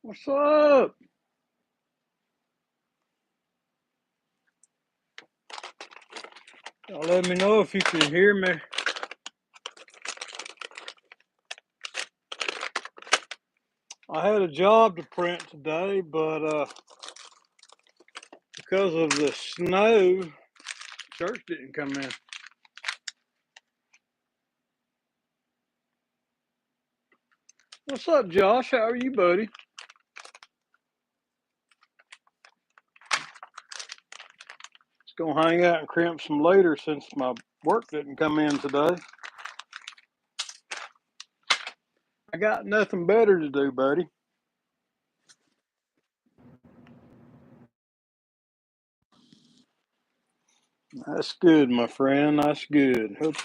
What's up? Y'all let me know if you can hear me. I had a job to print today, but because of the snow, church didn't come in. What's up, Josh? How are you, buddy? Just gonna hang out and crimp some later since my work didn't come in today. I got nothing better to do, buddy. That's good, my friend. That's good. Hope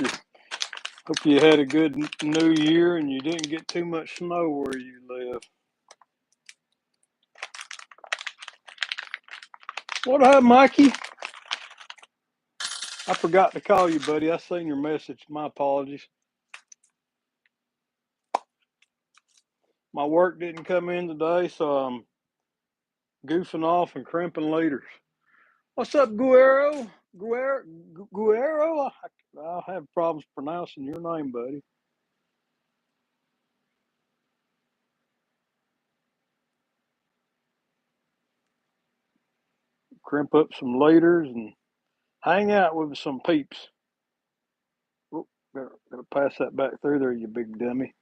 you had a good New Year and you didn't get too much snow where you live. What up, Mikey? I forgot to call you, buddy. I seen your message. My apologies. My work didn't come in today, so I'm goofing off and crimping leaders. What's up, Guerrero? Guerrero? I'll have problems pronouncing your name, buddy. Crimp up some leaders and hang out with some peeps. Oh, gotta pass that back through there, you big dummy.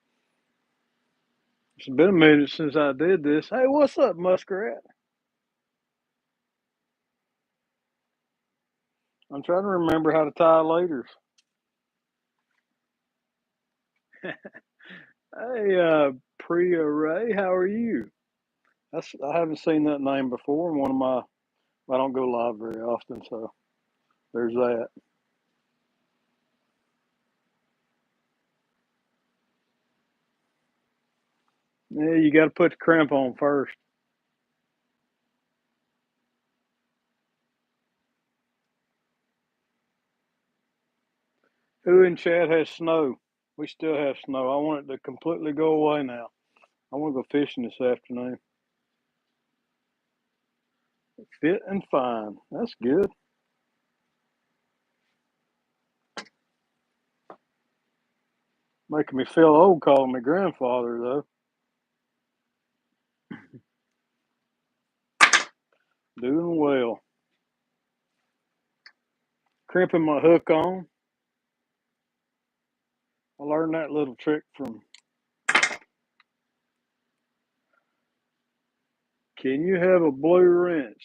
It's been a minute since I did this. Hey, what's up, Muskrat? I'm trying to remember how to tie leaders. Hey, Priya Ray, how are you? I haven't seen that name before in one of my. I don't go live very often, so there's that. Yeah, you got to put the crimp on first. Who in chat has snow? We still have snow. I want it to completely go away now. I want to go fishing this afternoon. Fit and fine. That's good. Making me feel old calling me grandfather, though. Doing well. Crimping my hook on. I learned that little trick from. Can you have a blue wrench?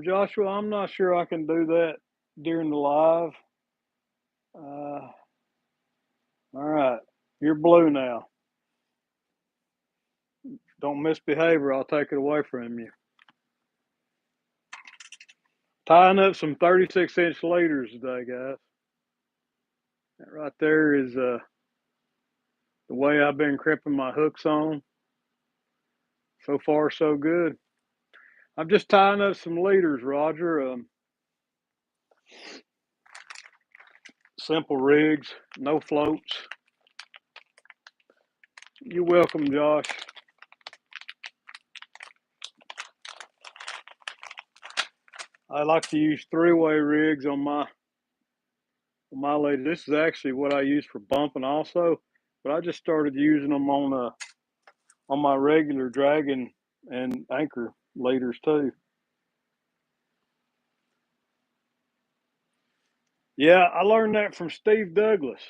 Joshua, I'm not sure I can do that during the live. All right, you're blue now. Don't misbehave or I'll take it away from you. Tying up some 36-inch leaders today, guys. That right there is the way I've been crimping my hooks on. So far, so good. I'm just tying up some leaders, Roger. Simple rigs, no floats. You're welcome, Josh. I like to use three-way rigs on my leaders. This is actually what I use for bumping also, but I just started using them on my regular dragon and anchor leaders too. Yeah, I learned that from Steve Douglas,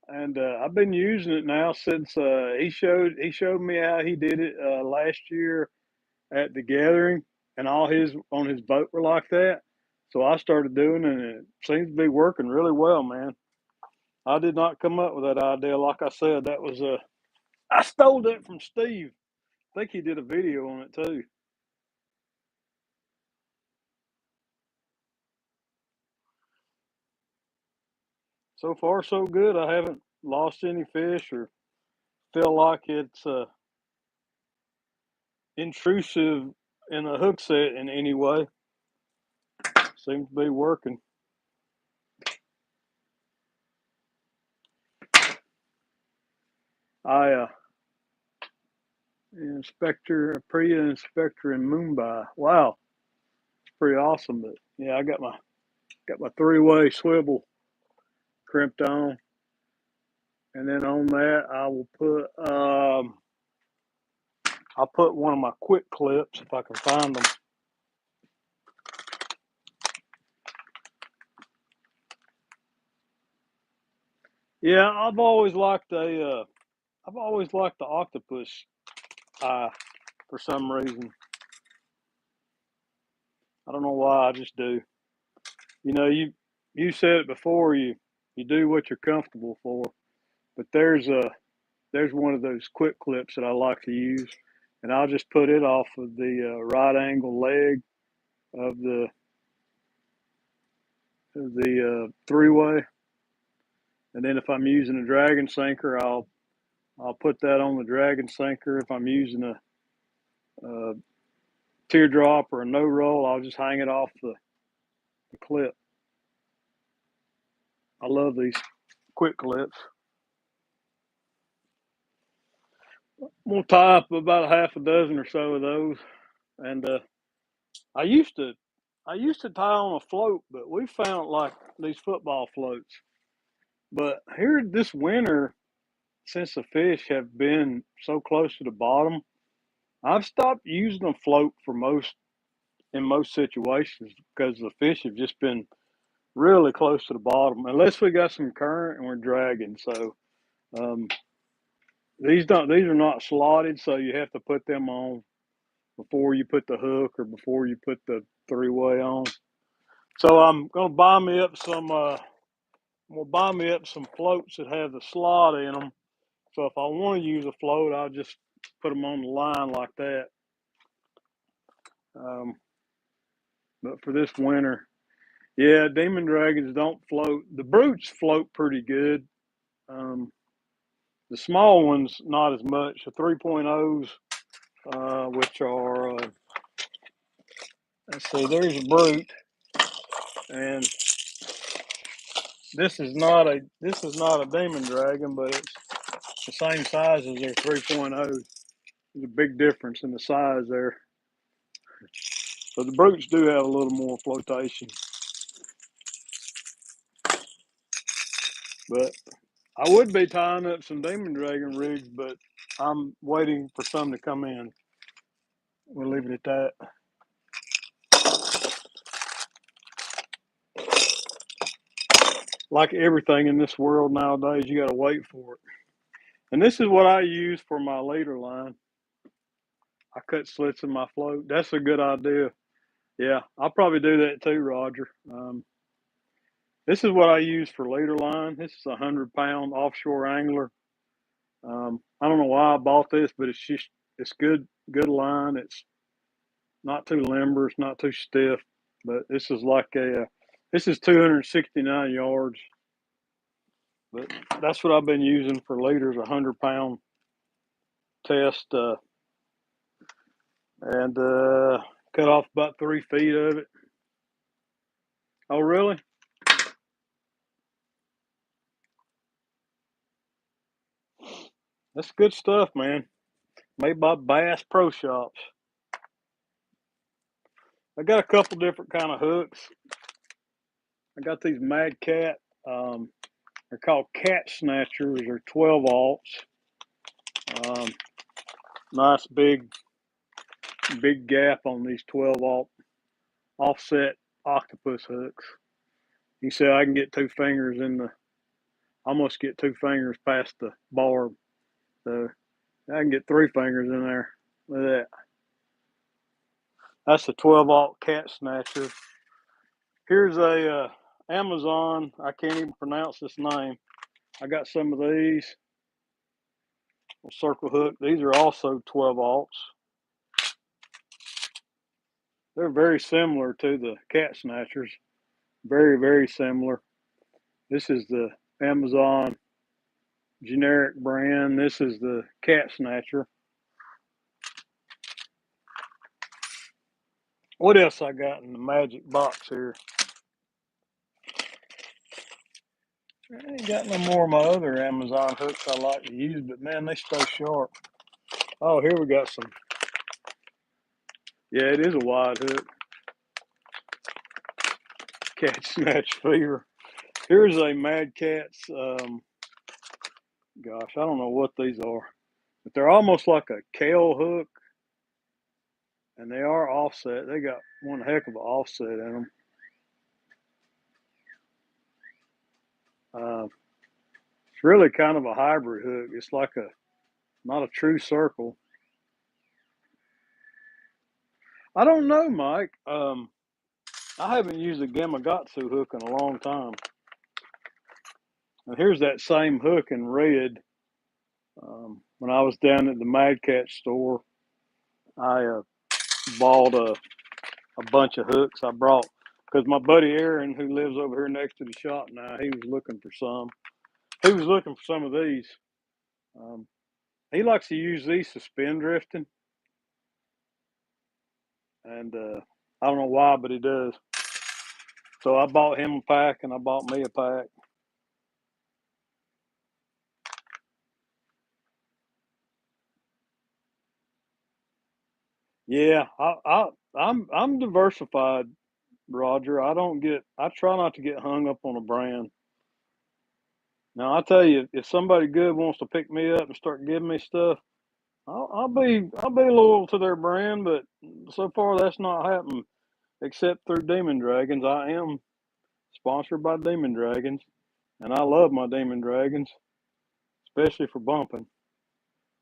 and I've been using it now since he showed me how he did it last year at the gathering, and all his on his boat were like that. So I started doing it, and it seems to be working really well, man. I did not come up with that idea. Like I said, that was I stole that from Steve. I think he did a video on it too. So far, so good. I haven't lost any fish or feel like it's intrusive in a hook set in any way. Seems to be working. I Inspector, Priya Inspector in Mumbai. Wow, it's pretty awesome. But yeah, I got my 3-way swivel crimped on, and then on that I will put I'll put one of my quick clips if I can find them. Yeah, I've always liked the octopus eye for some reason. I don't know why, I just do. You know, you said it before. You do what you're comfortable for. But there's one of those quick clips that I like to use, and I'll just put it off of the right angle leg of the 3-way, and then if I'm using a dragon sinker, I'll put that on the dragon sinker. If I'm using a teardrop or a no roll, I'll just hang it off the clip. I love these quick clips. I'm gonna tie up about a half a dozen or so of those, and I used to tie on a float, but we found like these football floats. But here this winter, since the fish have been so close to the bottom, I've stopped using a float for most situations because the fish have just been really close to the bottom. Unless we got some current and we're dragging. So um, these are not slotted, so you have to put them on before you put the hook or before you put the 3-way on. So I'm gonna buy me up some. I'm gonna buy me up some floats that have the slot in them. So if I want to use a float, I'll just put them on the line like that. Um, but for this winter, yeah, demon dragons don't float. The brutes float pretty good. Um, the small ones, not as much. The 3.0s, which are, let's see, there's a brute, and this is not a demon dragon, but it's the same size as their 3.0s. There's a big difference in the size there. So the brutes do have a little more flotation, but I would be tying up some demon dragon rigs, but I'm waiting for some to come in. We'll leave it at that. Like everything in this world nowadays, you got to wait for it. And this is what I use for my leader line. I cut slits in my float. That's a good idea. Yeah, I'll probably do that too, Roger. This is what I use for leader line. This is a 100-pound offshore angler. I don't know why I bought this, but it's good line. It's not too limber. It's not too stiff. But this is 269 yards. But that's what I've been using for leaders, 100-pound test, and cut off about 3 feet of it. Oh, really? That's good stuff, man. Made by Bass Pro Shops. I got a couple different kind of hooks. I got these Mad Cat. They're called cat snatchers. They're 12-aughts. Nice big gap on these 12-aught offset octopus hooks. You see, I can get 2 fingers in the. Almost get 2 fingers past the barb. So I can get 3 fingers in there. Look at that. That's a 12-aught cat snatcher. Here's a Amazon. I can't even pronounce this name. I got some of these. A circle hook. These are also 12-aughts. They're very similar to the cat snatchers. Very, very similar. This is the Amazon generic brand. This is the cat snatcher. What else I got in the magic box here? I ain't got no more of my other Amazon hooks I like to use, but man, they stay sharp. Oh, here we got some. Yeah, it is a wide hook. Cat snatch fever. Here's a Mad Cat's. Gosh, I don't know what these are, but they're almost like a kale hook, and they are offset. They got one heck of an offset in them. It's really kind of a hybrid hook. It's like a not a true circle. I don't know, Mike. I haven't used a Gamakatsu hook in a long time. And here's that same hook in red. When I was down at the Mad Cat store, I bought a bunch of hooks. I brought because my buddy Aaron, who lives over here next to the shop now, he was looking for some. He was looking for some of these. Um, he likes to use these to spin drifting, and I don't know why, but he does. So I bought him a pack, and I bought me a pack. Yeah, I'm diversified, Roger. I try not to get hung up on a brand. Now I tell you, if somebody good wants to pick me up and start giving me stuff, I'll be loyal to their brand. But so far that's not happened, except through Demon Dragons. I am sponsored by Demon Dragons, and I love my Demon Dragons, especially for bumping.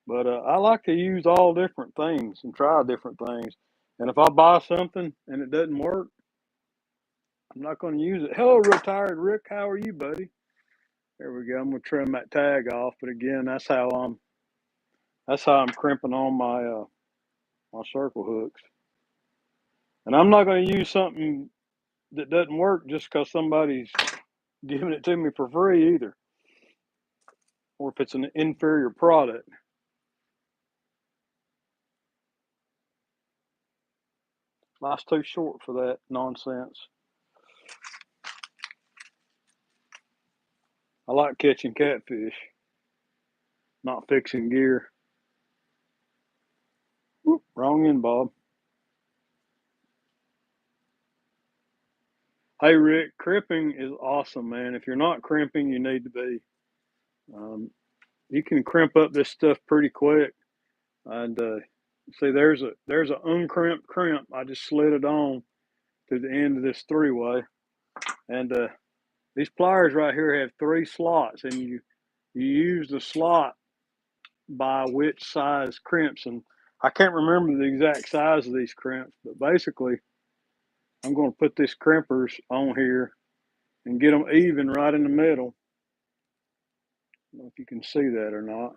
But I like to use all different things and try different things. And if I buy something and it doesn't work, I'm not going to use it. Hello, retired Rick. How are you, buddy? There we go. I'm gonna trim that tag off. But again, that's how I'm crimping on my circle hooks. And I'm not going to use something that doesn't work just because somebody's giving it to me for free either, or if it's an inferior product. Life's too short for that nonsense. I like catching catfish, not fixing gear. Whoop, wrong end, Bob. Hey, Rick, crimping is awesome, man. If you're not crimping, you need to be. Um, you can crimp up this stuff pretty quick. And see, there's a uncrimped crimp. I just slid it on to the end of this three way, and these pliers right here have three slots, and you use the slot by which size crimps. And I can't remember the exact size of these crimps, but basically, I'm going to put these crimpers on here and get them even right in the middle. I don't know if you can see that or not,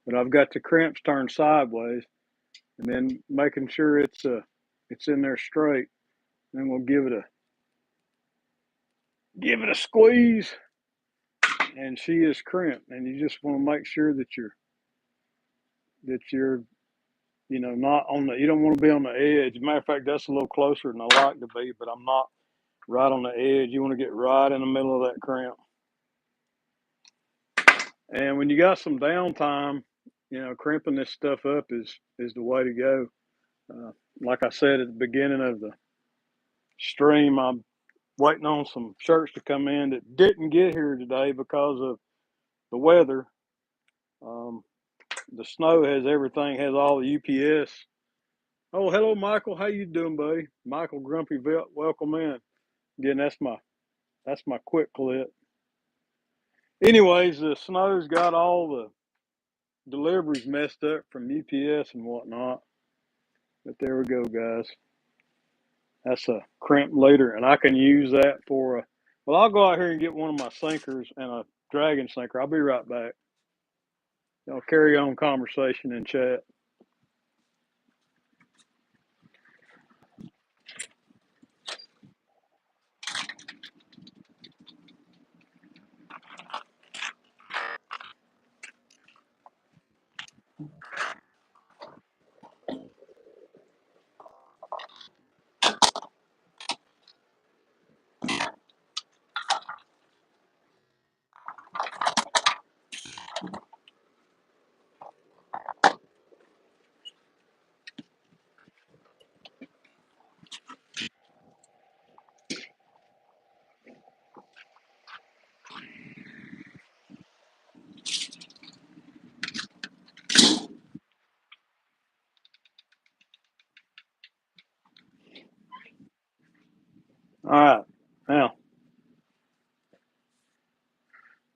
but I've got the crimps turned sideways, and then making sure it's in there straight. Then we'll give it a squeeze, and she is crimped. And you just want to make sure that you're not on the. You don't want to be on the edge. Matter of fact, that's a little closer than I like to be, but I'm not right on the edge. You want to get right in the middle of that crimp. And when you got some downtime, crimping this stuff up is the way to go. Like I said at the beginning of the stream, I'm waiting on some shirts to come in that didn't get here today because of the weather. Um, the snow has everything, has all the UPS. Oh, hello, Michael. How you doing, buddy? Michael Grumpy, welcome in. Again, that's my quick clip. Anyways, the snow's got all the deliveries messed up from UPS and whatnot. But there we go, guys. That's a crimp leader, and I can use that for a. Well, I'll go out here and get one of my sinkers and a dragon sinker. I'll be right back. Y'all carry on conversation and chat.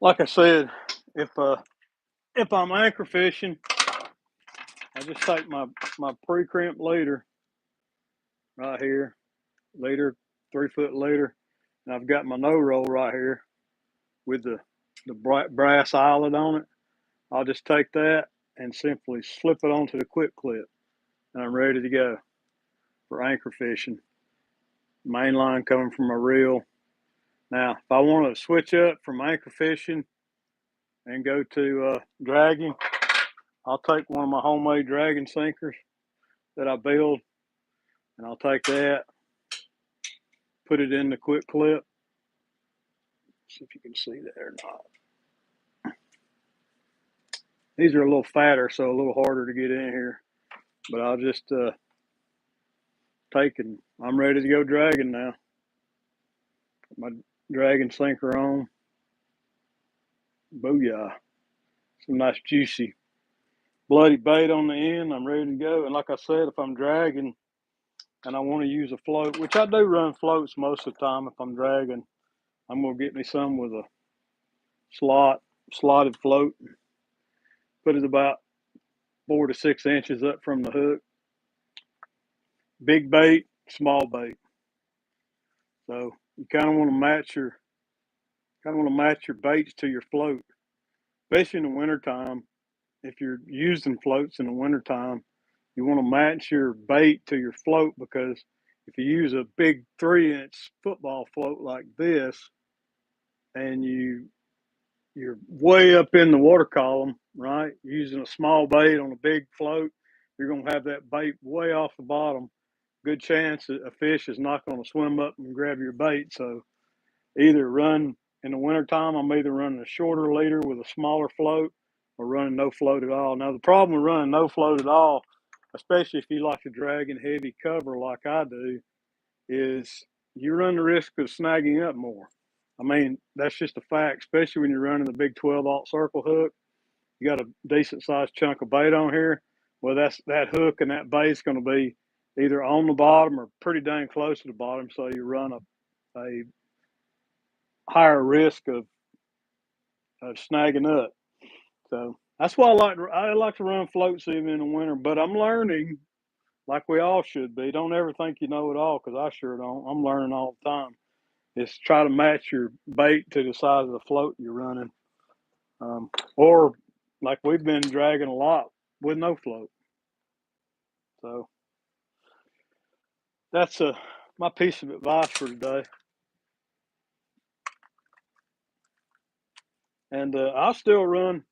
like I said, if I'm anchor fishing, I just take my pre-crimp leader right here, leader, 3-foot leader, and I've got my no roll right here with the bright brass eyelet on it. I'll just take that and simply slip it onto the quick clip, and I'm ready to go for anchor fishing. Main line coming from my reel. Now, if I want to switch up from anchor fishing and go to dragging, I'll take one of my homemade dragging sinkers that I build, and I'll take that, put it in the quick clip. See if you can see that or not. These are a little fatter, so a little harder to get in here. But I'll just take and I'm ready to go dragging now. Put my dragging sinker on. Booyah. Some nice juicy bloody bait on the end. I'm ready to go. And like I said, if I'm dragging and I want to use a float, which I do run floats most of the time if I'm dragging, I'm going to get me some with a slotted float. Put it about 4 to 6 inches up from the hook. Big bait, small bait. So you kind of want to match your baits to your float, especially in the wintertime. If you're using floats in the wintertime, you want to match your bait to your float, because if you use a big 3-inch football float like this and you're way up in the water column, right, using a small bait on a big float, you're going to have that bait way off the bottom. Good chance that a fish is not going to swim up and grab your bait. So either run in the wintertime, I'm either running a shorter leader with a smaller float or running no float at all. Now, the problem with running no float at all, especially if you like to drag in heavy cover like I do, is you run the risk of snagging up more. I mean, that's just a fact, especially when you're running the big 12-aught circle hook. You got a decent sized chunk of bait on here. Well, that hook and that bait's going to be either on the bottom or pretty dang close to the bottom, so you run a higher risk of snagging up. So that's why I like to run floats even in the winter. But I'm learning, like we all should be. Don't ever think you know it all, because I sure don't. I'm learning all the time. Is try to match your bait to the size of the float you're running, or like we've been dragging a lot with no float. So that's my piece of advice for today. And I'll still run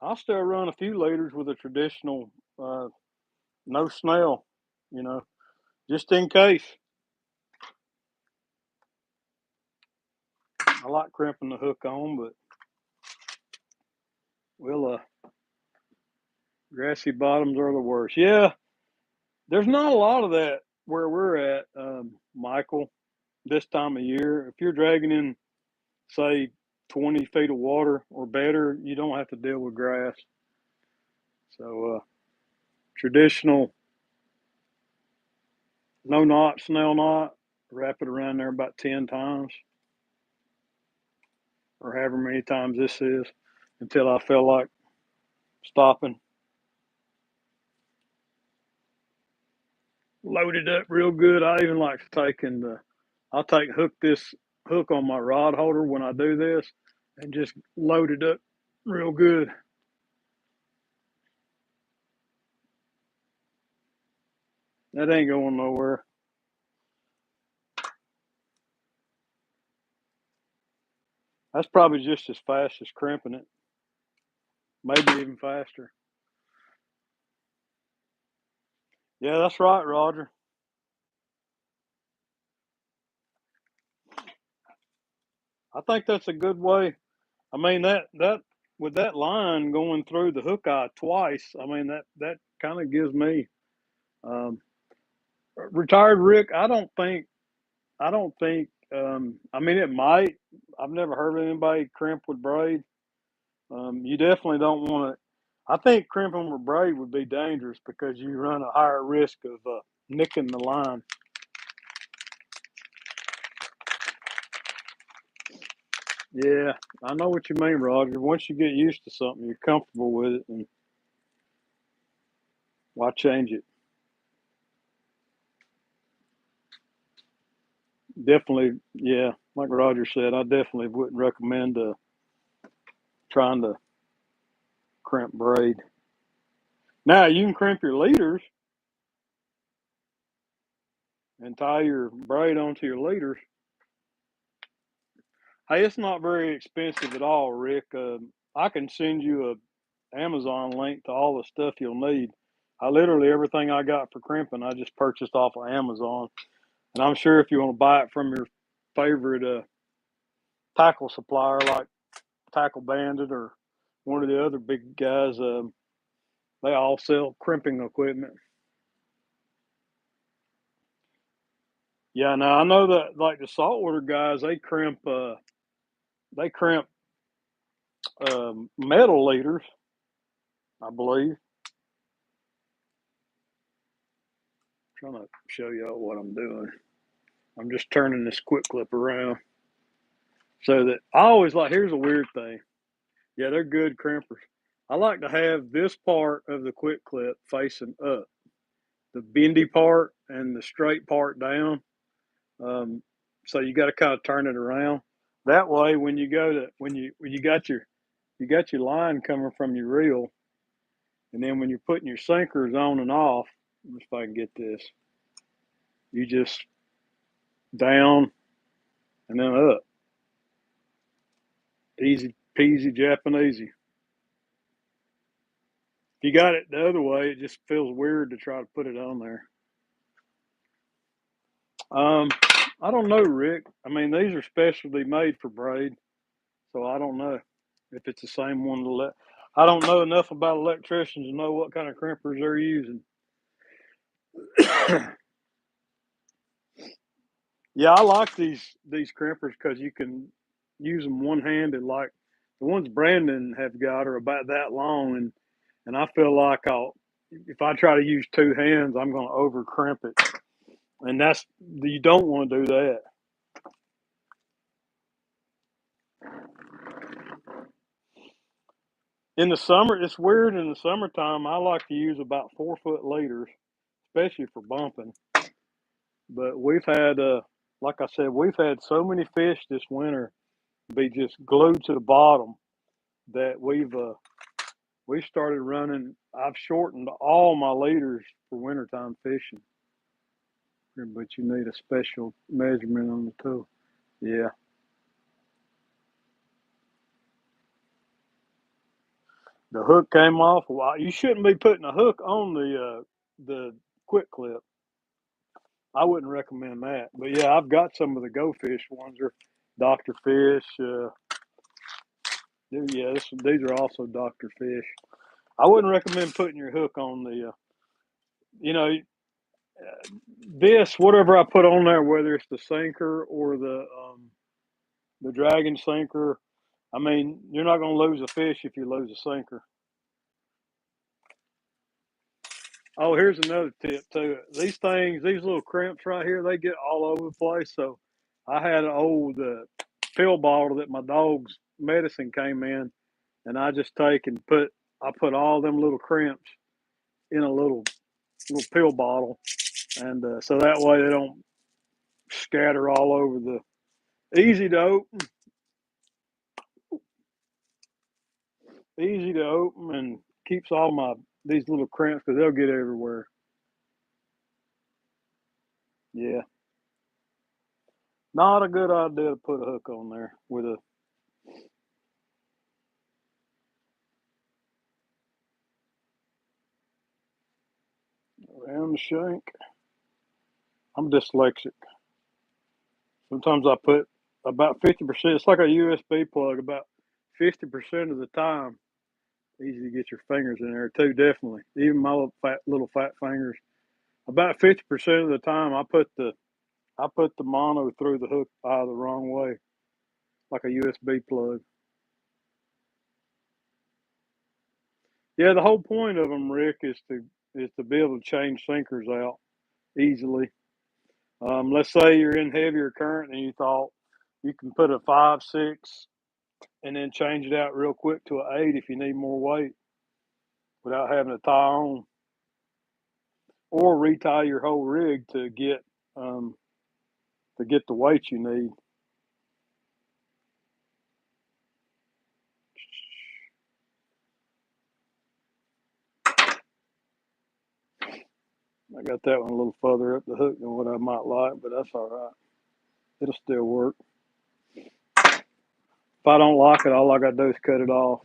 a few liters with a traditional no snail, you know, just in case. I like crimping the hook on, but we'll grassy bottoms are the worst. Yeah, there's not a lot of that where we're at, Michael, this time of year. If you're dragging in, say, 20 feet of water or better, you don't have to deal with grass. So traditional no knot, snail knot, wrap it around there about 10 times, or however many times this is, until I feel like stopping. Load it up real good. I even like to take I'll hook this hook on my rod holder when I do this, and just load it up real good. That ain't going nowhere. That's probably just as fast as crimping it, maybe even faster. Yeah, that's right, Roger. I think that's a good way. I mean, that with that line going through the hook eye twice, I mean, that kind of gives me um, retired Rick. I don't think. I mean, it might. I've never heard of anybody crimp with braid. You definitely don't want to. I think crimping with braid would be dangerous, because you run a higher risk of nicking the line. Yeah, I know what you mean, Roger. Once you get used to something, you're comfortable with it, and why change it? Definitely, yeah. Like Roger said, I definitely wouldn't recommend trying to crimp braid. Now you can crimp your leaders and tie your braid onto your leaders. Hey, it's not very expensive at all, Rick. I can send you a Amazon link to all the stuff you'll need. I literally everything I got for crimping, I just purchased off of Amazon, and I'm sure if you want to buy it from your favorite tackle supplier like Tackle Bandit or one of the other big guys, they all sell crimping equipment. Yeah, now I know that like the saltwater guys, they crimp metal leaders, I believe. I'm trying to show y'all what I'm doing. I'm just turning this quick clip around so that I always like. Here's a weird thing. Yeah, they're good crimpers. I like to have this part of the quick clip facing up, the bendy part and the straight part down. Um, so you got to kind of turn it around. That way, when you go to when you got your line coming from your reel, and then when you're putting your sinkers on and off, if I can get this, you just down and then up. Easy peasy Japanesey. If you got it the other way, it just feels weird to try to put it on there. Um, I don't know, Rick. I mean, these are specially made for braid, so I don't know if it's the same one. I don't know enough about electricians to know what kind of crimpers they're using. Yeah, I like these crimpers because you can use them one handed. Like the ones Brandon have got are about that long, and I feel like I'll if I try to use two hands, I'm going to over crimp it, and that's you don't want to do that. In the summer, it's weird. In the summertime, I like to use about 4 foot leaders, especially for bumping. But we've had, like I said, we've had so many fish this winter be just glued to the bottom that we started running. I've shortened all my leaders for wintertime fishing, but you need a special measurement on the tool. Yeah, the hook came off. Well, you shouldn't be putting a hook on the quick clip. I wouldn't recommend that. But yeah, I've got some of the Go Fish ones. Are Doctor Fish. Yeah, these are also Doctor Fish. I wouldn't recommend putting your hook on the. You know, this whatever I put on there, whether it's the sinker or the dragon sinker. I mean, you're not going to lose a fish if you lose a sinker. Oh, here's another tip too. These things, these little crimps right here, they get all over the place. So, I had an old pill bottle that my dog's medicine came in, and I just take and I put all them little crimps in a little pill bottle, and so that way they don't scatter all over the. Easy to open, easy to open, and keeps all my these little crimps because they'll get everywhere. Yeah, not a good idea to put a hook on there with a. Around the shank. I'm dyslexic. Sometimes I put about 50%. It's like a USB plug. About 50% of the time, easy to get your fingers in there too. Definitely, even my little fat fingers. About 50% of the time, I put the mono through the hook eye the wrong way, like a USB plug. Yeah, the whole point of them, Rick, is to be able to change sinkers out easily. Let's say you're in heavier current and you thought you can put a 5, 6 and then change it out real quick to an 8 if you need more weight without having to tie on, or retie your whole rig um, to get the weight you need. I got that one a little further up the hook than what I might like, but that's all right. It'll still work. If I don't like it, all I got to do is cut it off.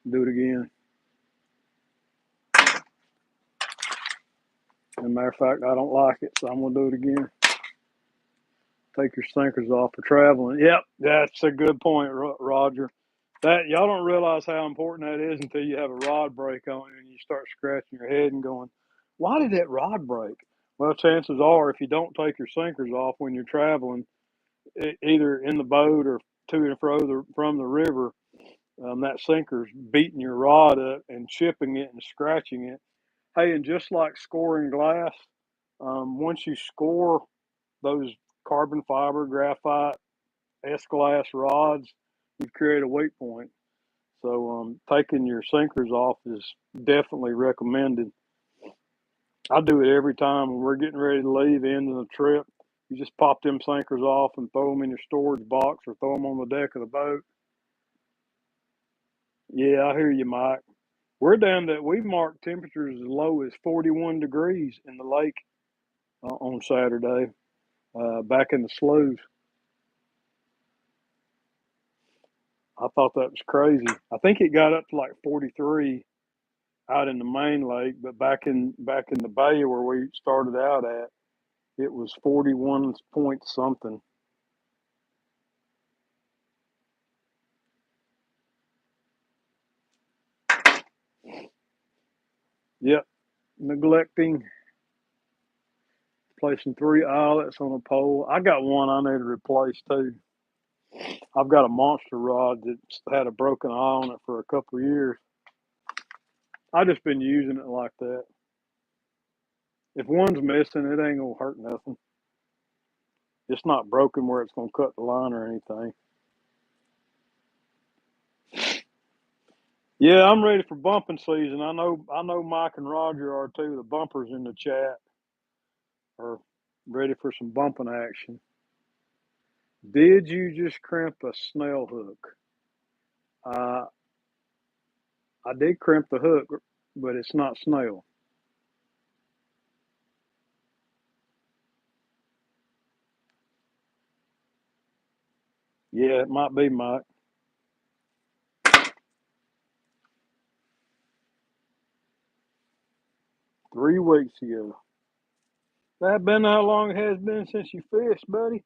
Do it again. As a matter of fact, I don't like it, so I'm going to do it again. Take your sinkers off for traveling. Yep, that's a good point, Roger. That y'all don't realize how important that is until you have a rod break on it and you start scratching your head and going, "Why did that rod break?" Well, chances are, if you don't take your sinkers off when you're traveling, either in the boat or to and fro from the river, that sinker's beating your rod up and chipping it and scratching it. Hey, and just like scoring glass, once you score those carbon fiber, graphite, S-glass rods, you create a weak point. So taking your sinkers off is definitely recommended. I do it every time when we're getting ready to leave the end of the trip. You just pop them sinkers off and throw them in your storage box or throw them on the deck of the boat. Yeah, I hear you, Mike. We're down that we marked temperatures as low as 41 degrees in the lake on Saturday, back in the sloughs. I thought that was crazy. I think it got up to like 43 out in the main lake, but back in the bay where we started out at, it was 41 point something. Yep, neglecting, placing 3 eyelets on a pole. I got one I need to replace too. I've got a monster rod that's had a broken eye on it for a couple of years. I just been using it like that. If one's missing, it ain't gonna hurt nothing. It's not broken where it's gonna cut the line or anything. Yeah, I'm ready for bumping season. I know Mike and Roger are too. The bumpers in the chat are ready for some bumping action. Did you just crimp a snail hook? Uh, I did crimp the hook, but it's not snail. Yeah, it might be, Mike. 3 weeks ago. That been how long it has been since you fished, buddy?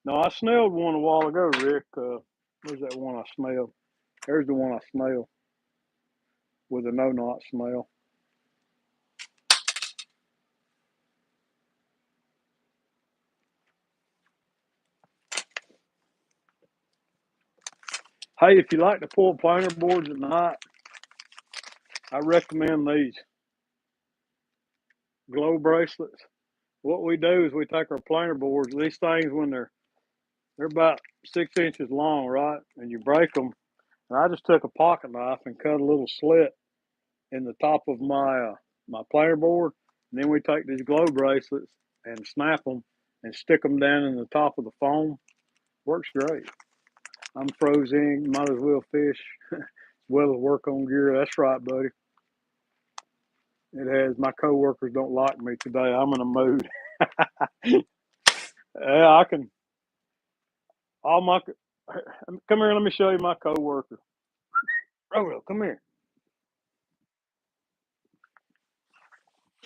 No, I snailed one a while ago, Rick. Where's that one I snailed? There's the one I snailed with a no knot snail. Hey, if you like to pull planer boards at night, I recommend these glow bracelets. What we do is we take our planer boards. These things, when they're about 6 inches long, right? And you break them. And I just took a pocket knife and cut a little slit in the top of my planer board. And then we take these glow bracelets and snap them and stick them down in the top of the foam. Works great. I'm frozen. Might as well fish as well as work on gear. That's right, buddy. It has. My coworkers don't like me today. I'm in a mood. Yeah, I can. All my come here. Let me show you my coworker. Roro, come here.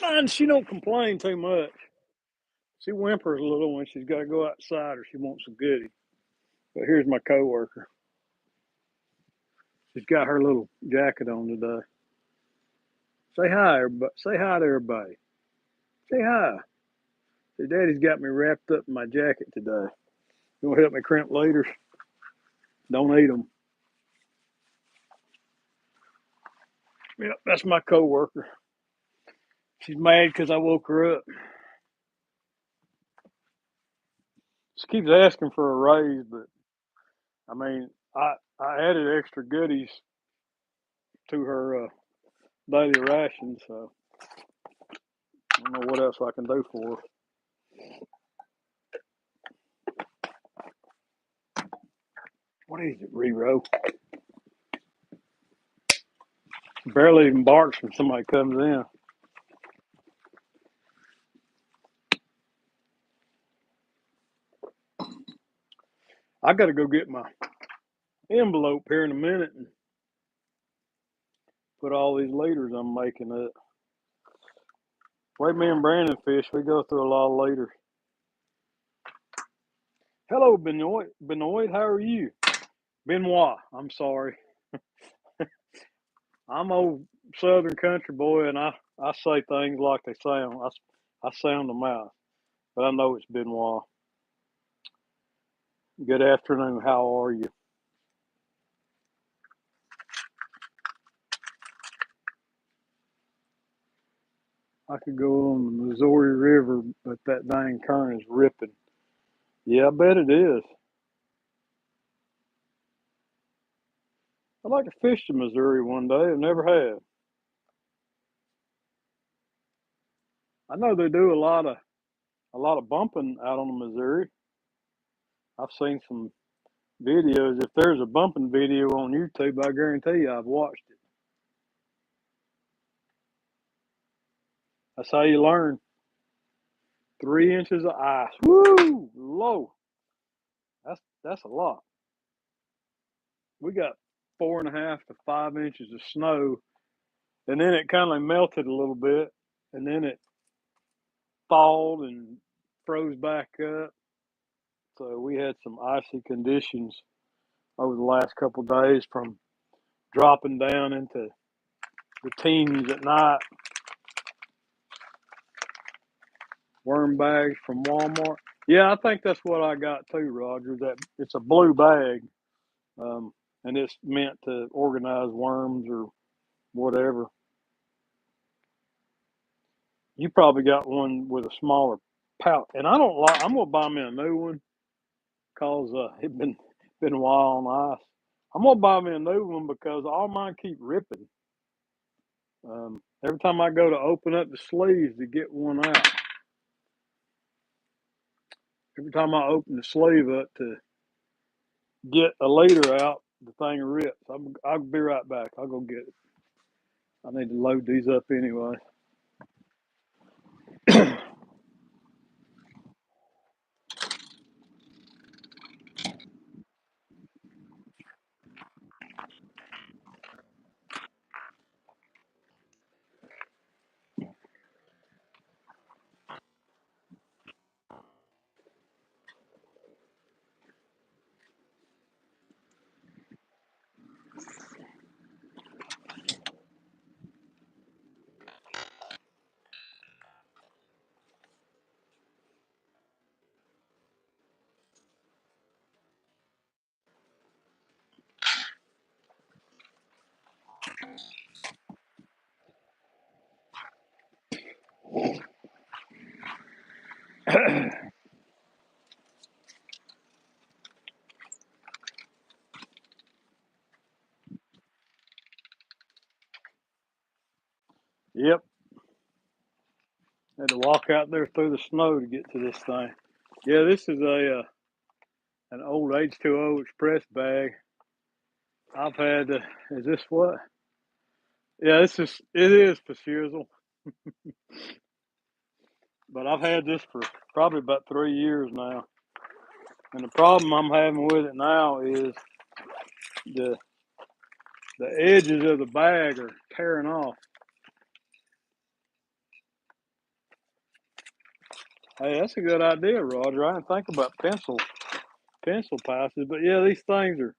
And she don't complain too much. She whimpers a little when she's got to go outside or she wants a goodie. But here's my coworker. She's got her little jacket on today. Say hi, everybody. Say hi to everybody. Say hi. Say, Daddy's got me wrapped up in my jacket today. You want to help me crimp leaders? Don't eat them. Yep, that's my coworker. She's mad because I woke her up. She keeps asking for a raise, but I mean, I added extra goodies to her daily ration, so I don't know what else I can do for her. What is it, Rero? Barely even barks when somebody comes in. I got to go get my envelope here in a minute and put all these liters I'm making up. The way me and Brandon fish, we go through a lot of liters. Hello, Benoit. Benoit, how are you? Benoit, I'm sorry. I'm old Southern country boy, and I say things like they sound. I sound them out, but I know it's Benoit. Good afternoon. How are you? I could go on the Missouri River, but that dang current is ripping. Yeah, I bet it is. I'd like to fish the Missouri one day. I never have. I know they do a lot of bumping out on the Missouri. I've seen some videos. If there's a bumping video on YouTube, I guarantee you I've watched it. That's how you learn. 3 inches of ice. Woo! Low. That's a lot. We got 4.5 to 5 inches of snow, and then it kind of melted a little bit, and then it thawed and froze back up. So we had some icy conditions over the last couple of days, from dropping down into the teens at night. Worm bags from Walmart. Yeah, I think that's what I got too, Roger. That it's a blue bag, um, and it's meant to organize worms or whatever. You probably got one with a smaller pouch, and I don't like. I'm gonna buy me a new one because it been a while on ice. I'm gonna buy me a new one because all mine keep ripping. Every time I go to open up the sleeves to get one out, every time I open the sleeve up to get a leader out, the thing rips. I'll be right back. I'll go get it. I need to load these up anyway. Yep. Had to walk out there through the snow to get to this thing. Yeah, this is a an old H2O Express bag. I've had. Is this what? Yeah, it is for shizzle, but I've had this for probably about 3 years now. And the problem I'm having with it now is the the edges of the bag are tearing off. Hey, that's a good idea, Roger. I didn't think about pencil passes, but yeah, these things are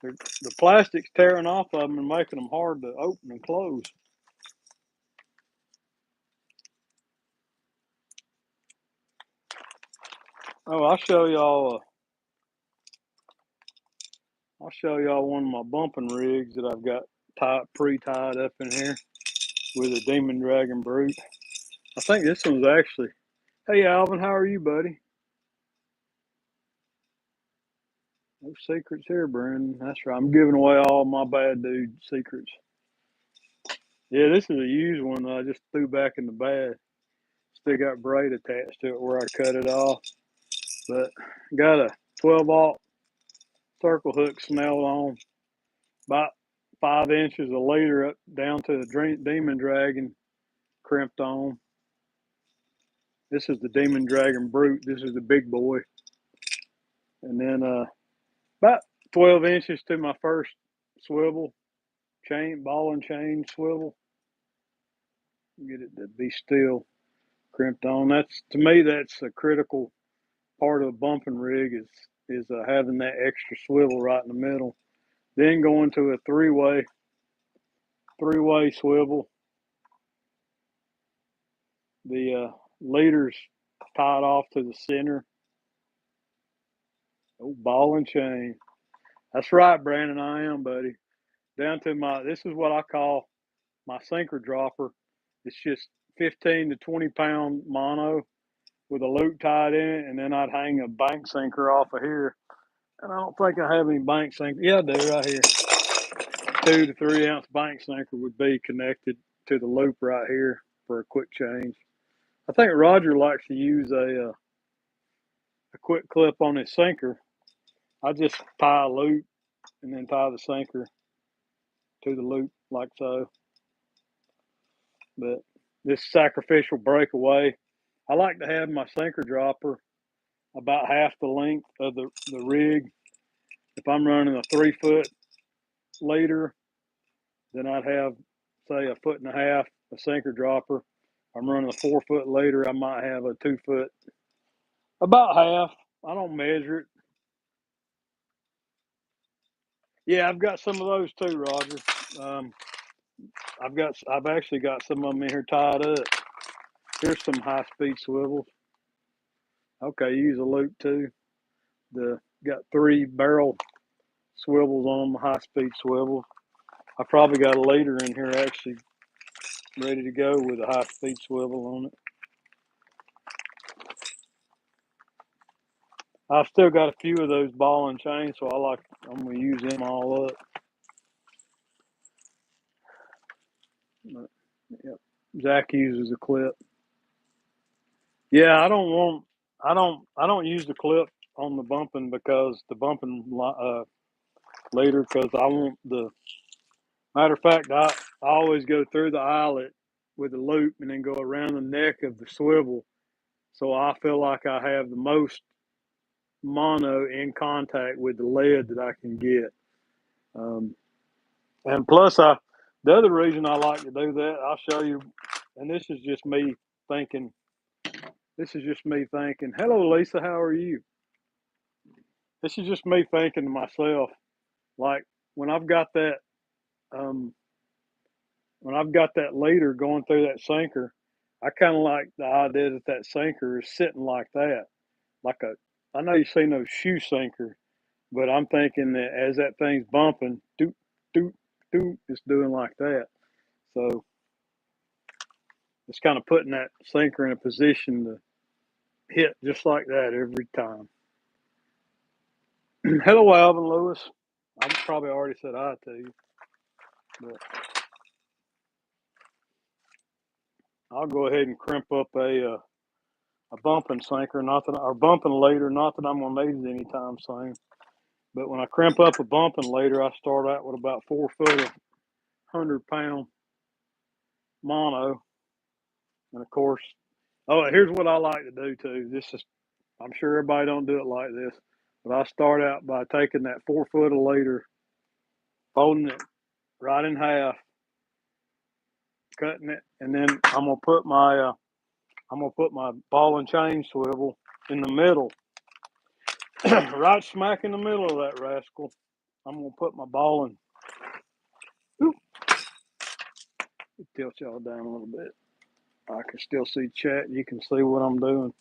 the plastic's tearing off of them and making them hard to open and close. Oh, I'll show y'all one of my bumping rigs that I've got pre-tied up in here with a Demon Dragon brute. I think this one's actually. Hey, Alvin, how are you, buddy? No secrets here, Brandon. That's right. I'm giving away all my bad dude secrets. Yeah, this is a used one that I just threw back in the bag. Still got braid attached to it where I cut it off. But got a 12-aught circle hook snelled on, about 5 inches a leader up down to the Demon Dragon crimped on. This is the Demon Dragon Brute. This is the big boy. And then about 12 inches to my first swivel, ball and chain swivel. Get it to be still crimped on. That's, to me, that's a critical part of a bumping rig is having that extra swivel right in the middle. Then going to a three-way swivel. The leader's tied off to the center. Oh, ball and chain. That's right, Brandon. I am, buddy. Down to this is what I call my sinker dropper. It's just 15 to 20 pound mono with a loop tied in it, and then I'd hang a bank sinker off of here. And I don't think I have any bank sinker. Yeah, I do right here. 2 to 3 ounce bank sinker would be connected to the loop right here for a quick change. I think Roger likes to use a quick clip on his sinker. I just tie a loop and then tie the sinker to the loop like so. But this sacrificial breakaway, I like to have my sinker dropper about half the length of the rig. If I'm running a 3-foot leader, then I'd have, say, a 1.5 foot a sinker dropper. If I'm running a 4-foot leader, I might have a 2-foot, about half. I don't measure it. Yeah, I've got some of those too, Roger. I've actually got some of them in here tied up. Here's some high-speed swivels. Okay, use a loop too. Got 3 barrel swivels on them, high-speed swivels. I probably got a leader in here actually ready to go with a high-speed swivel on it. I've still got a few of those ball and chain, so I'm going to use them all up. But, yep. Zach uses a clip. Yeah, I don't use the clip on the bumping because the bumping leader, because I want the, matter of fact, I always go through the eyelet with a loop and then go around the neck of the swivel. So I feel like I have the most mono in contact with the lead that I can get. And plus, the other reason I like to do that, I'll show you, and this is just me thinking. Hello, Lisa, how are you? This is just me thinking to myself, like when I've got that, um, leader going through that sinker, I kind of like the idea that that sinker is sitting like that, like a. I know you've seen those shoe sinkers, but I'm thinking that as that thing's bumping, doot, doot, doot, it's doing like that. So it's kind of putting that sinker in a position to hit just like that every time. Hello, Alvin Lewis. I probably already said hi to you, but I'll go ahead and crimp up a bumping sinker, or bumping leader. Not that I'm gonna need it anytime soon. But when I crimp up a bumping leader, I start out with about 4 foot of 100-pound mono, and of course, oh, here's what I like to do too. I'm sure everybody don't do it like this, but I start out by taking that 4 foot of leader, folding it right in half, cutting it, and then I'm gonna put my ball and chain swivel in the middle, right smack in the middle of that rascal. I'm gonna put my ball and tilt y'all down a little bit. I can still see chat. You can see what I'm doing.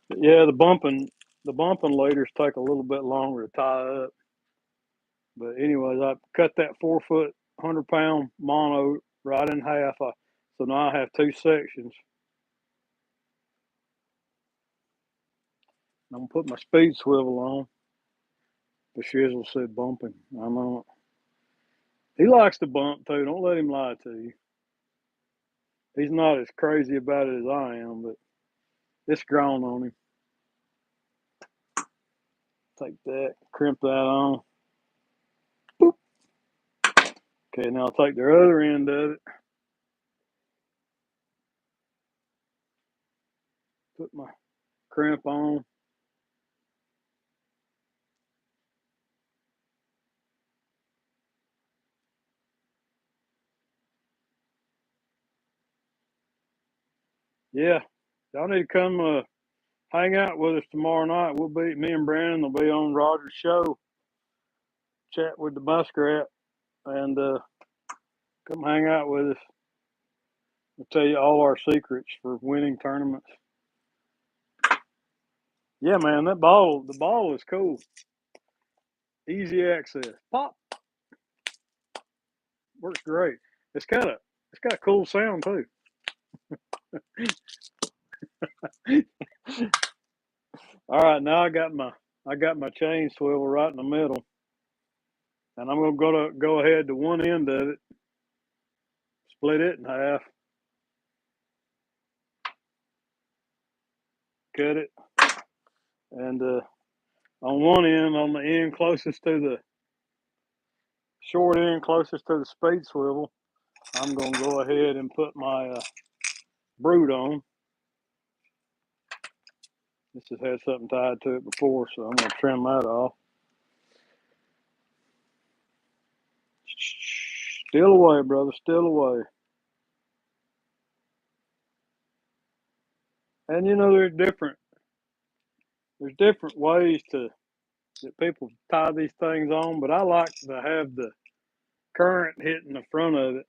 But yeah, the bumping leaders take a little bit longer to tie up. But anyways, I cut that 4 foot, 100-pound mono right in half. So now I have 2 sections. I'm gonna put my speed swivel on. The shizzle said bumping. I know it. He likes to bump too. Don't let him lie to you. He's not as crazy about it as I am, but it's grown on him. Take that, crimp that on. Boop. Okay, now I'll take the other end of it. Put my crimp on. Yeah, y'all need to come hang out with us tomorrow night. Me and Brandon will be on Roger's show, chat with the muskrat, and come hang out with us. We'll tell you all our secrets for winning tournaments. Yeah, man, the ball is cool. Easy access. Pop works great. It's got a cool sound too. All right, now I got my chain swivel right in the middle, and I'm gonna go ahead to one end of it, split it in half, cut it, and on one end, on the end closest to the short end closest to the speed swivel, I'm gonna go ahead and put my brood on. This has had something tied to it before, so I'm gonna trim that off. Still away, brother, still away. And you know, there's different ways that people tie these things on, but I like to have the current hitting the front of it.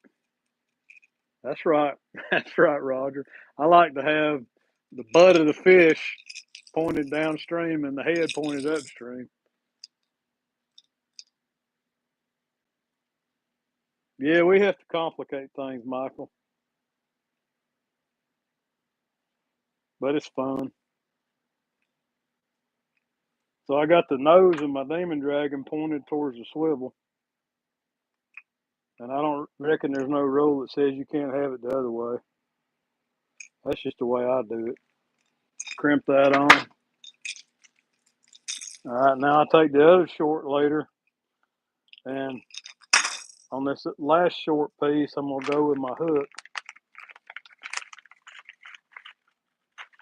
That's right. That's right, Roger. I like to have the butt of the fish pointed downstream and the head pointed upstream. Yeah, we have to complicate things, Michael, but it's fun. So I got the nose of my demon dragon pointed towards the swivel, and I don't reckon there's no rule that says you can't have it the other way. That's just the way I do it. Crimp that on. All right, now I take the other short leader, and on this last short piece, I'm gonna go with my hook.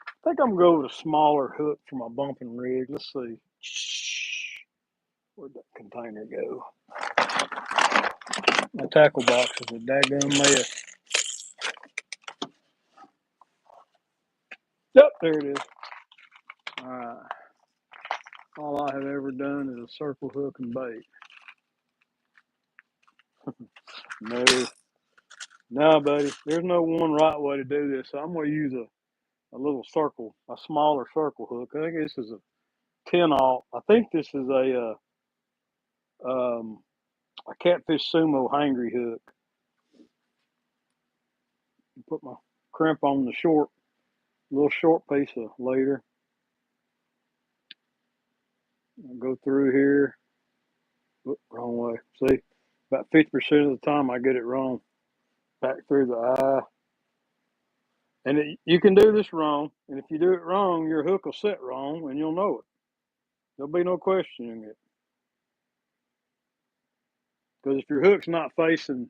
I think I'm gonna go with a smaller hook for my bumping rig. Let's see. Where'd that container go? My tackle box is a daggum mess. Yep, there it is. All right. All I have ever done is a circle hook and bait. No, no, buddy. There's no one right way to do this. So I'm gonna use a little circle, a smaller circle hook. I think this is a 10-aught. I think this is a catfish sumo hangry hook. Put my crimp on the little short piece of leader. I'll go through here. Oop, wrong way. See, about 50% of the time I get it wrong. Back through the eye. And you can do this wrong. And if you do it wrong, your hook will set wrong and you'll know it. There'll be no questioning it. Because if your hook's not facing,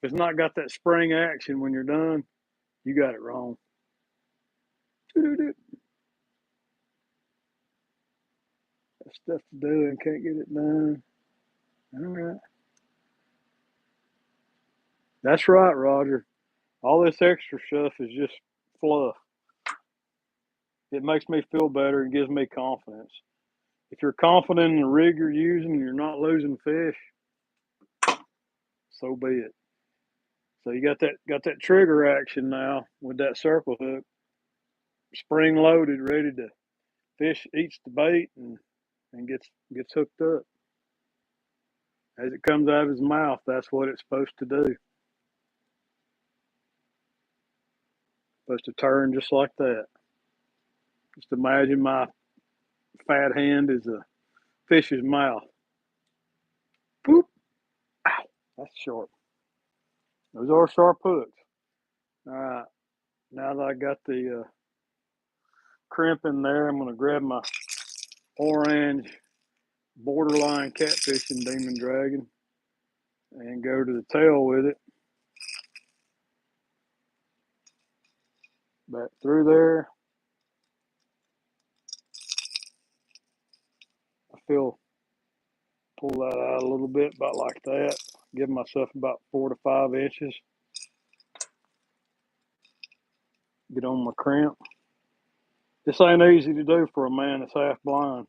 if it's not got that spring action when you're done, you got it wrong. That's stuff to do and can't get it done. All right. That's right, Roger. All this extra stuff is just fluff. It makes me feel better and gives me confidence. If you're confident in the rig you're using and you're not losing fish, so be it. So you got that trigger action now with that circle hook, spring loaded, ready to fish eats the bait and gets hooked up. As it comes out of his mouth, that's what it's supposed to do. It's supposed to turn just like that. Just imagine my fat hand is a fish's mouth. Boop. Ow, that's sharp. Those are sharp hooks. All right. Now that I got the crimp in there, I'm going to grab my orange borderline catfishing demon dragon and go to the tail with it. Back through there. I feel pull that out a little bit, about like that. Give myself about 4 to 5 inches. Get on my crimp. This ain't easy to do for a man that's half blind.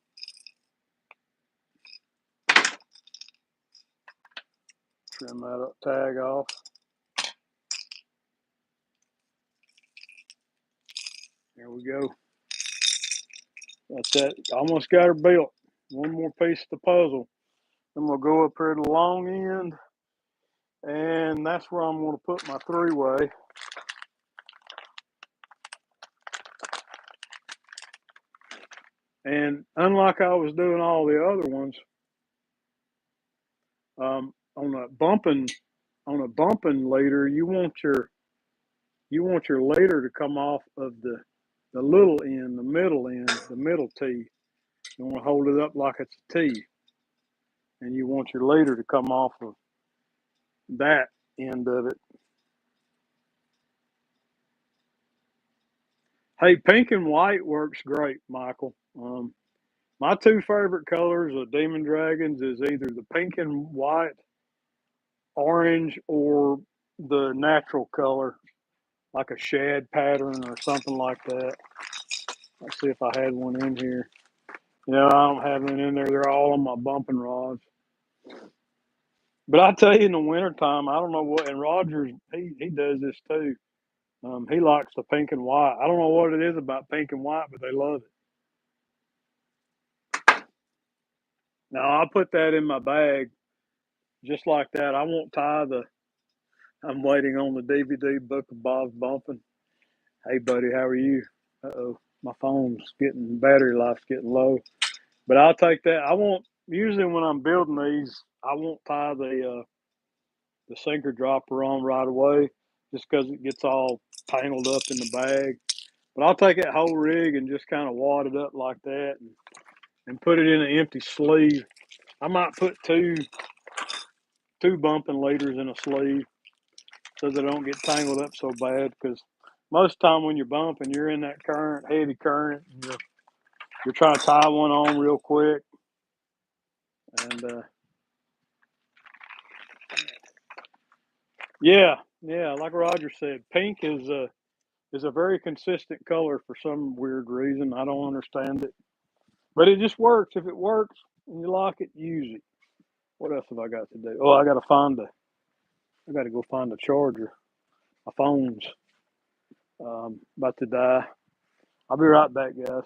Trim that up, tag off. There we go. That's that. Almost got her built. One more piece of the puzzle. Then we'll go up here to the long end, and that's where I'm going to put my 3-way. And unlike I was doing all the other ones, on a bumping leader, you want your leader to come off of the little end, the middle T. You want to hold it up like it's a T, and you want your leader to come off of that end of it. Hey, pink and white works great, Michael. My 2 favorite colors of Demon Dragons is either the pink and white, orange, or the natural color, like a shad pattern or something like that. Let's see if I had one in here. Yeah, I don't have one in there. They're all on my bumping rods. But I tell you, in the wintertime, I don't know what, and Rogers, he does this too. He likes the pink and white. I don't know what it is about pink and white, but they love it. Now, I put that in my bag just like that. I won't tie the, I'm waiting on the DVD Book of Bob's Bumping. Hey, buddy, how are you? Uh-oh, my phone's getting, battery life's getting low. But I'll take that. I won't, usually when I'm building these, I won't tie the sinker dropper on right away just because it gets all tangled up in the bag. But I'll take that whole rig and just kind of wad it up like that and put it in an empty sleeve. I might put two bumping leaders in a sleeve so they don't get tangled up so bad, because most time when you're bumping, you're in that current, heavy current, and you're trying to tie one on real quick. And yeah, like Roger said, pink is a very consistent color for some weird reason. I don't understand it, but it just works. If it works and you like it, use it. What else have I got to do? Oh, I got to go find the charger. My phone's about to die. I'll be right back, guys.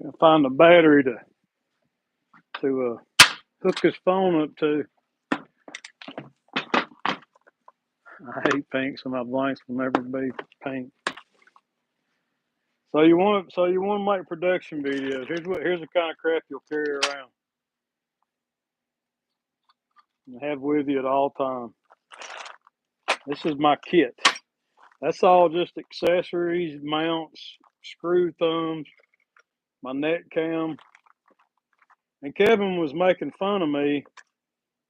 I'll find a battery to hook his phone up to. I hate pink, so my blanks will never be pink. So you want to make production videos. Here's the kind of crap you'll carry around and have with you at all times. This is my kit. That's all just accessories, mounts, screw thumbs, my net cam. And Kevin was making fun of me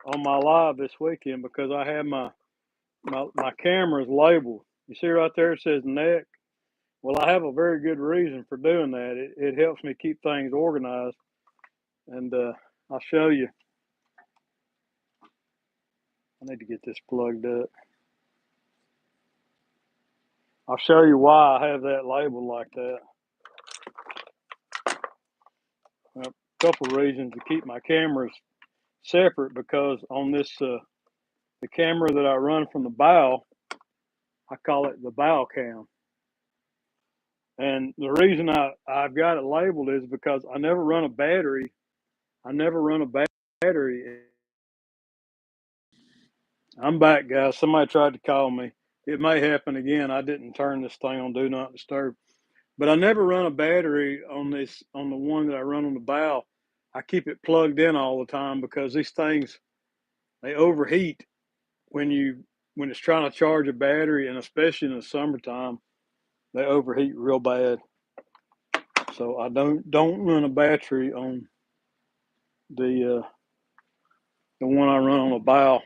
on my live this weekend because I had my cameras labeled. You see right there it says neck. Well, I have a very good reason for doing that. It helps me keep things organized. And I'll show you. I need to get this plugged up. I'll show you why I have that labeled like that. A couple of reasons to keep my cameras separate because on this the camera that I run from the bow, I call it the bow cam. And the reason I've got it labeled is because I never run a battery. I never run a battery. I'm back, guys. Somebody tried to call me. It may happen again. I didn't turn this thing on do not disturb. But I never run a battery on this on the one that I run on the bow. I keep it plugged in all the time because these things they overheat when it's trying to charge a battery, and especially in the summertime, they overheat real bad. So I don't run a battery on the one I run on the bow.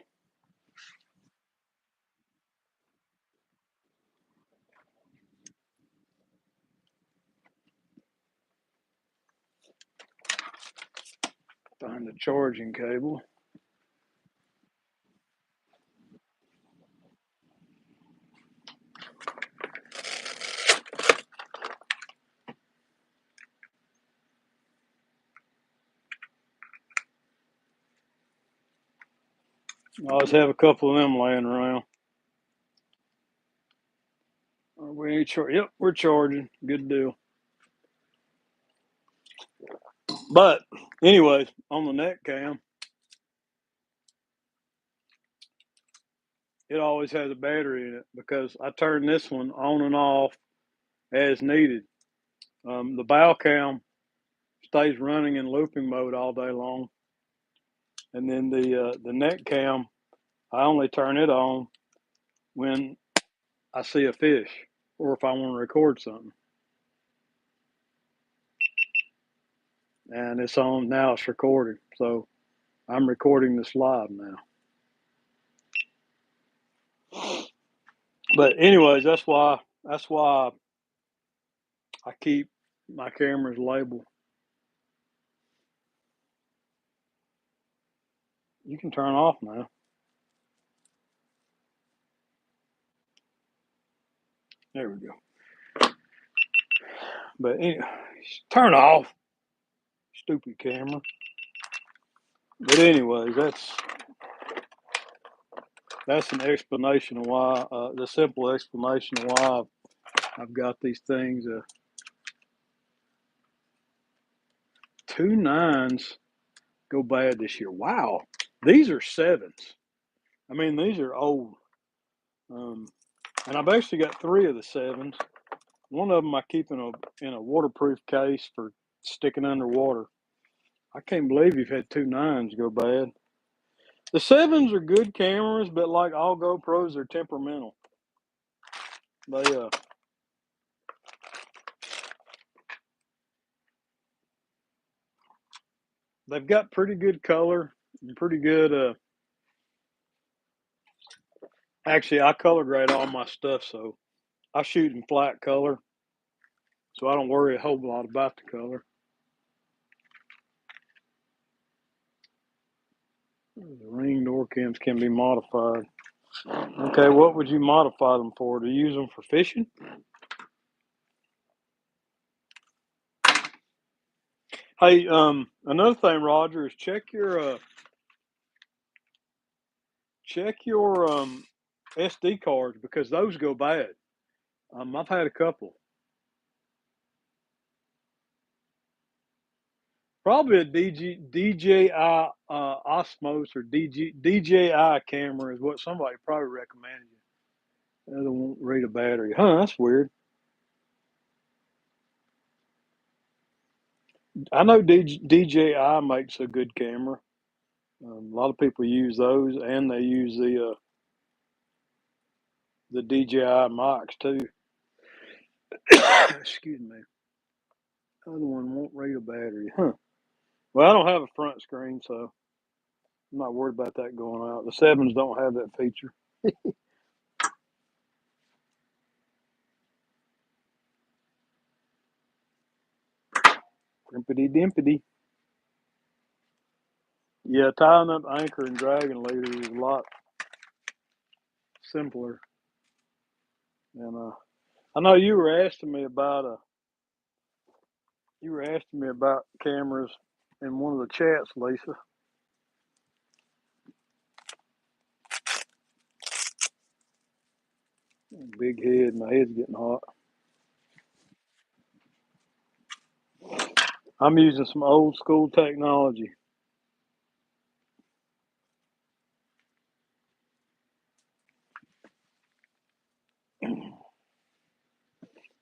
Find the charging cable. I always have a couple of them laying around. We ain't sure. Yep, we're charging. Good deal. But anyways, on the neck cam, it always has a battery in it because I turn this one on and off as needed. The bow cam stays running in looping mode all day long, and then the neck cam, I only turn it on when I see a fish or if I want to record something. And it's on now. It's recording, so I'm recording this live now. But anyways, that's why I keep my cameras labeled. You can turn off now. There we go. But anyway, turn off, stupid camera. But anyways, that's an explanation of why. The simple explanation of why I've got these things. Two nines go bad this year. Wow, these are sevens. I mean, these are old. Um, and I've actually got three of the sevens. One of them I keep in a waterproof case for sticking underwater. I can't believe you've had two nines go bad. The sevens are good cameras, but like all GoPros, they're temperamental. They they've got pretty good color and pretty good. Actually, I color grade all my stuff, so I shoot in flat color, so I don't worry a whole lot about the color. The ring door cams can be modified. Okay, what would you modify them for? To use them for fishing? Hey, another thing, Roger, is check your SD cards because those go bad. I've had a couple. Probably a DJI Osmos or DJI camera is what somebody probably recommended you. The other won't read a battery. Huh? That's weird. I know DJI makes a good camera. A lot of people use those, and they use the DJI mics too. Excuse me. Other one won't read a battery. Huh. Well, I don't have a front screen, so I'm not worried about that going out. The sevens don't have that feature. Crimpity dimpity. Yeah, tying up anchor and dragging leader is a lot simpler. And I know you were asking me about cameras in one of the chats, Lisa. Big head. My head's getting hot. I'm using some old school technology.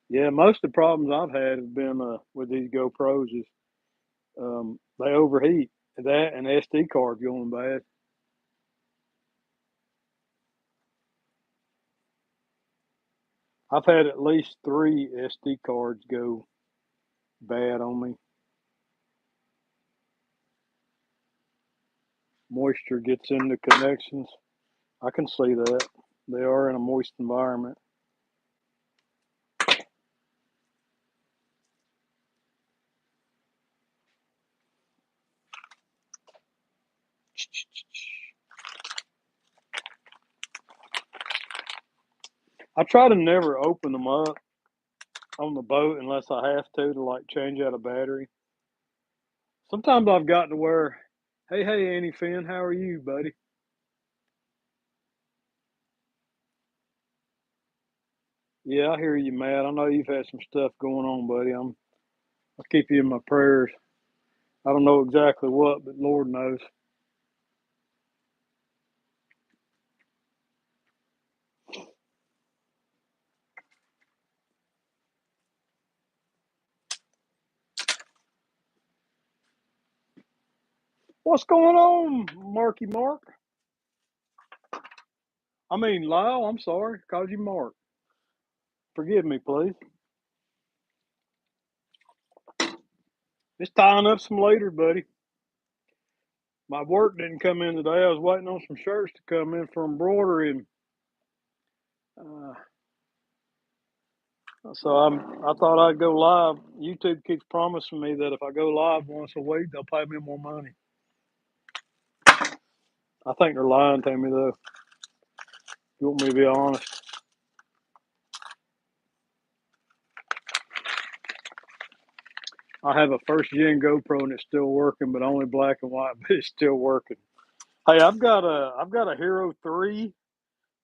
Yeah, most of the problems I've had have been with these GoPros is they overheat. That and SD card going bad. I've had at least 3 SD cards go bad on me. Moisture gets in the connections. I can see that. They are in a moist environment. I try to never open them up on the boat unless I have to like change out a battery. Sometimes I've gotten to where, hey, Annie Finn, how are you, buddy? Yeah, I hear you, Matt. I know you've had some stuff going on, buddy. I'll keep you in my prayers. I don't know exactly what, but Lord knows. What's going on, Marky Mark? I mean, Lyle, I'm sorry. Called you Mark. Forgive me, please. Just tying up some later, buddy. My work didn't come in today. I was waiting on some shirts to come in from embroidery, and uh, I thought I'd go live. YouTube keeps promising me that if I go live once a week, they'll pay me more money. I think they're lying to me, though. If you want me to be honest. I have a first gen GoPro and it's still working, but only black and white, but it's still working. Hey, I've got a Hero 3,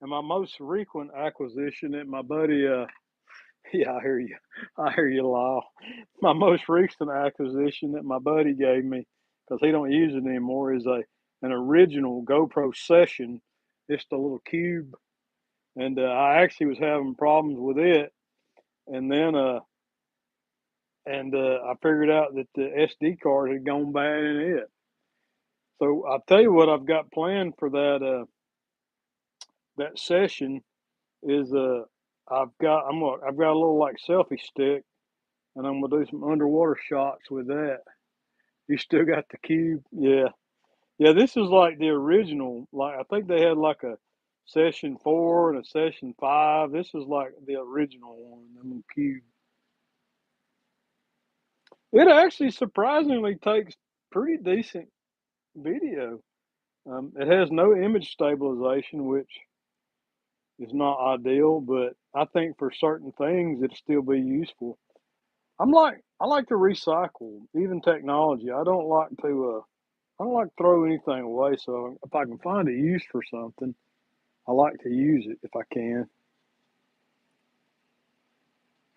and my most frequent acquisition that my buddy yeah, I hear you, Lyle. My most recent acquisition that my buddy gave me, because he don't use it anymore, is an original GoPro Session. It's the little cube, and I actually was having problems with it, and then I figured out that the SD card had gone bad in it. So I'll tell you what I've got planned for that session is I've got a little like selfie stick, and I'm gonna do some underwater shots with that. You still got the cube, yeah, yeah. This is like the original. Like I think they had like a session 4 and a session 5. This is like the original one. The cube. It actually surprisingly takes pretty decent video. It has no image stabilization, which is not ideal, but I think for certain things it'd still be useful. I like to recycle even technology. I don't like to throw anything away. So if I can find a use for something, I like to use it if I can.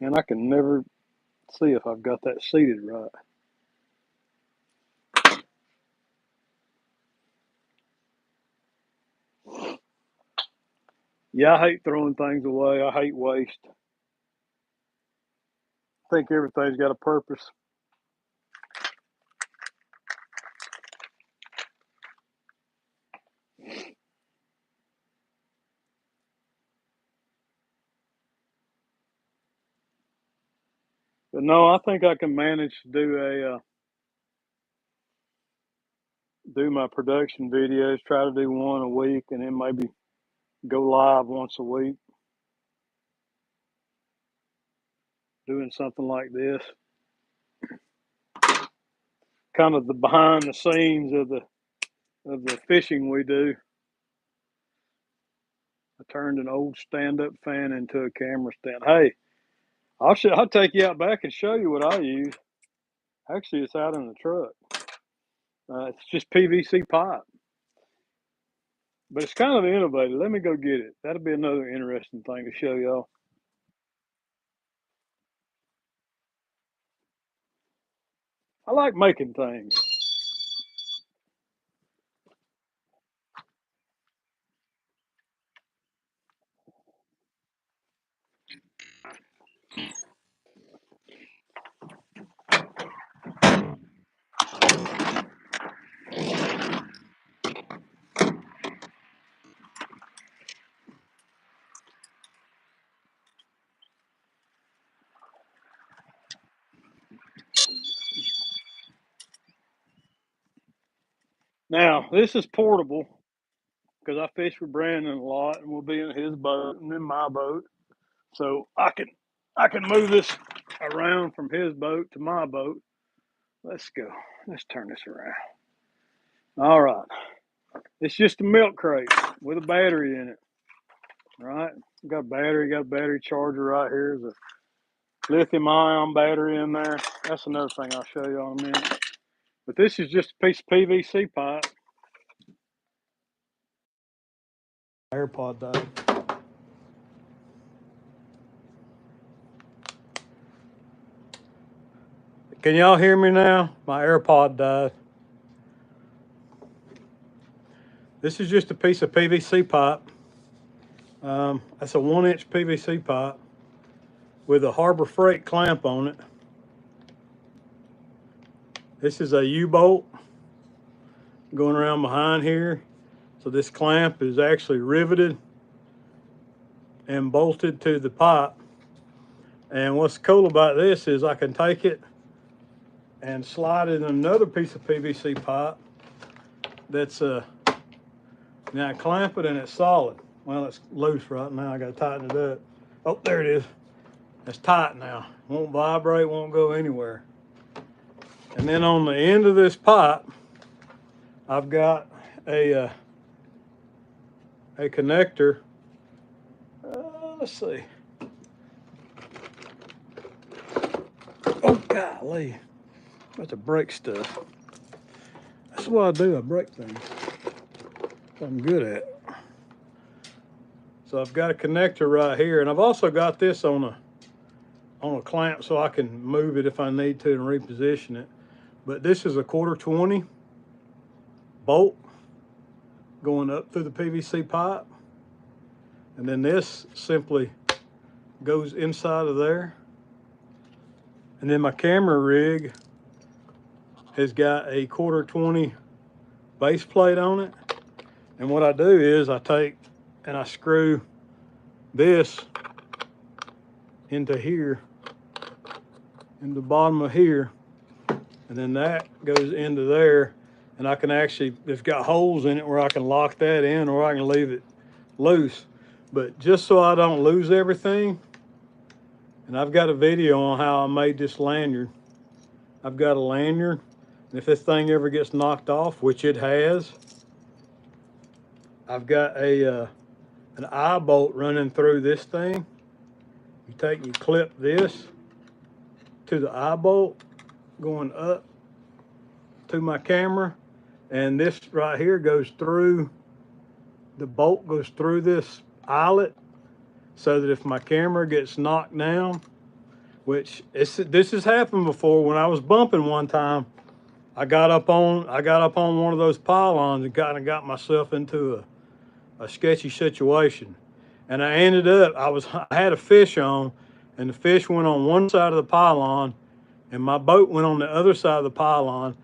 And I can never see if I've got that seated right. Yeah, I hate throwing things away. I hate waste. I think everything's got a purpose. But no, I think I can manage to do my production videos. Try to do one a week, and then maybe go live once a week, doing something like this. Kind of the behind the scenes of the fishing we do. I turned an old stand up fan into a camera stand. Hey, I'll take you out back and show you what I use. Actually, it's out in the truck. It's just PVC pipe. but it's kind of innovative. Let me go get it. That'll be another interesting thing to show y'all. I like making things. Now, this is portable because I fish with Brandon a lot, and we'll be in his boat and in my boat. So I can move this around from his boat to my boat. Let's go. Let's turn this around. All right. It's just a milk crate with a battery in it. Right? Got a battery charger right here. There's a lithium ion battery in there. That's another thing I'll show you in a minute. But this is just a piece of PVC pipe. AirPod died. Can y'all hear me now? My AirPod died. This is just a piece of PVC pipe. That's a 1-inch PVC pipe with a Harbor Freight clamp on it. This is a U-bolt going around behind here. So this clamp is actually riveted and bolted to the pipe. And what's cool about this is I can take it and slide it in another piece of PVC pipe that's now I clamp it and it's solid. Well, it's loose right now. I got to tighten it up. Oh, there it is. It's tight now. Won't vibrate, won't go anywhere. And then on the end of this pipe, I've got a connector. Let's see. Oh, golly. About to break stuff. That's what I do. I break things. I'm good at. So I've got a connector right here, and I've also got this on a clamp so I can move it if I need to and reposition it. But this is a 1/4-20 bolt going up through the PVC pipe, and then this simply goes inside of there. And then my camera rig has got a 1/4-20 base plate on it. And what I do is I take and I screw this into here, in the bottom of here, and then that goes into there, and I can actually, it's got holes in it where I can lock that in or I can leave it loose. But just so I don't lose everything, and I've got a video on how I made this lanyard. I've got a lanyard, and if this thing ever gets knocked off, which it has, I've got an eye bolt running through this thing. You take and you clip this to the eye bolt going up to my camera, and this right here goes through, the bolt goes through this eyelet, so that if my camera gets knocked down, which this has happened before. When I was bumping one time, I got up on one of those pylons and kind of got myself into a sketchy situation. And I ended up, I had a fish on, and the fish went on one side of the pylon, and my boat went on the other side of the pylon,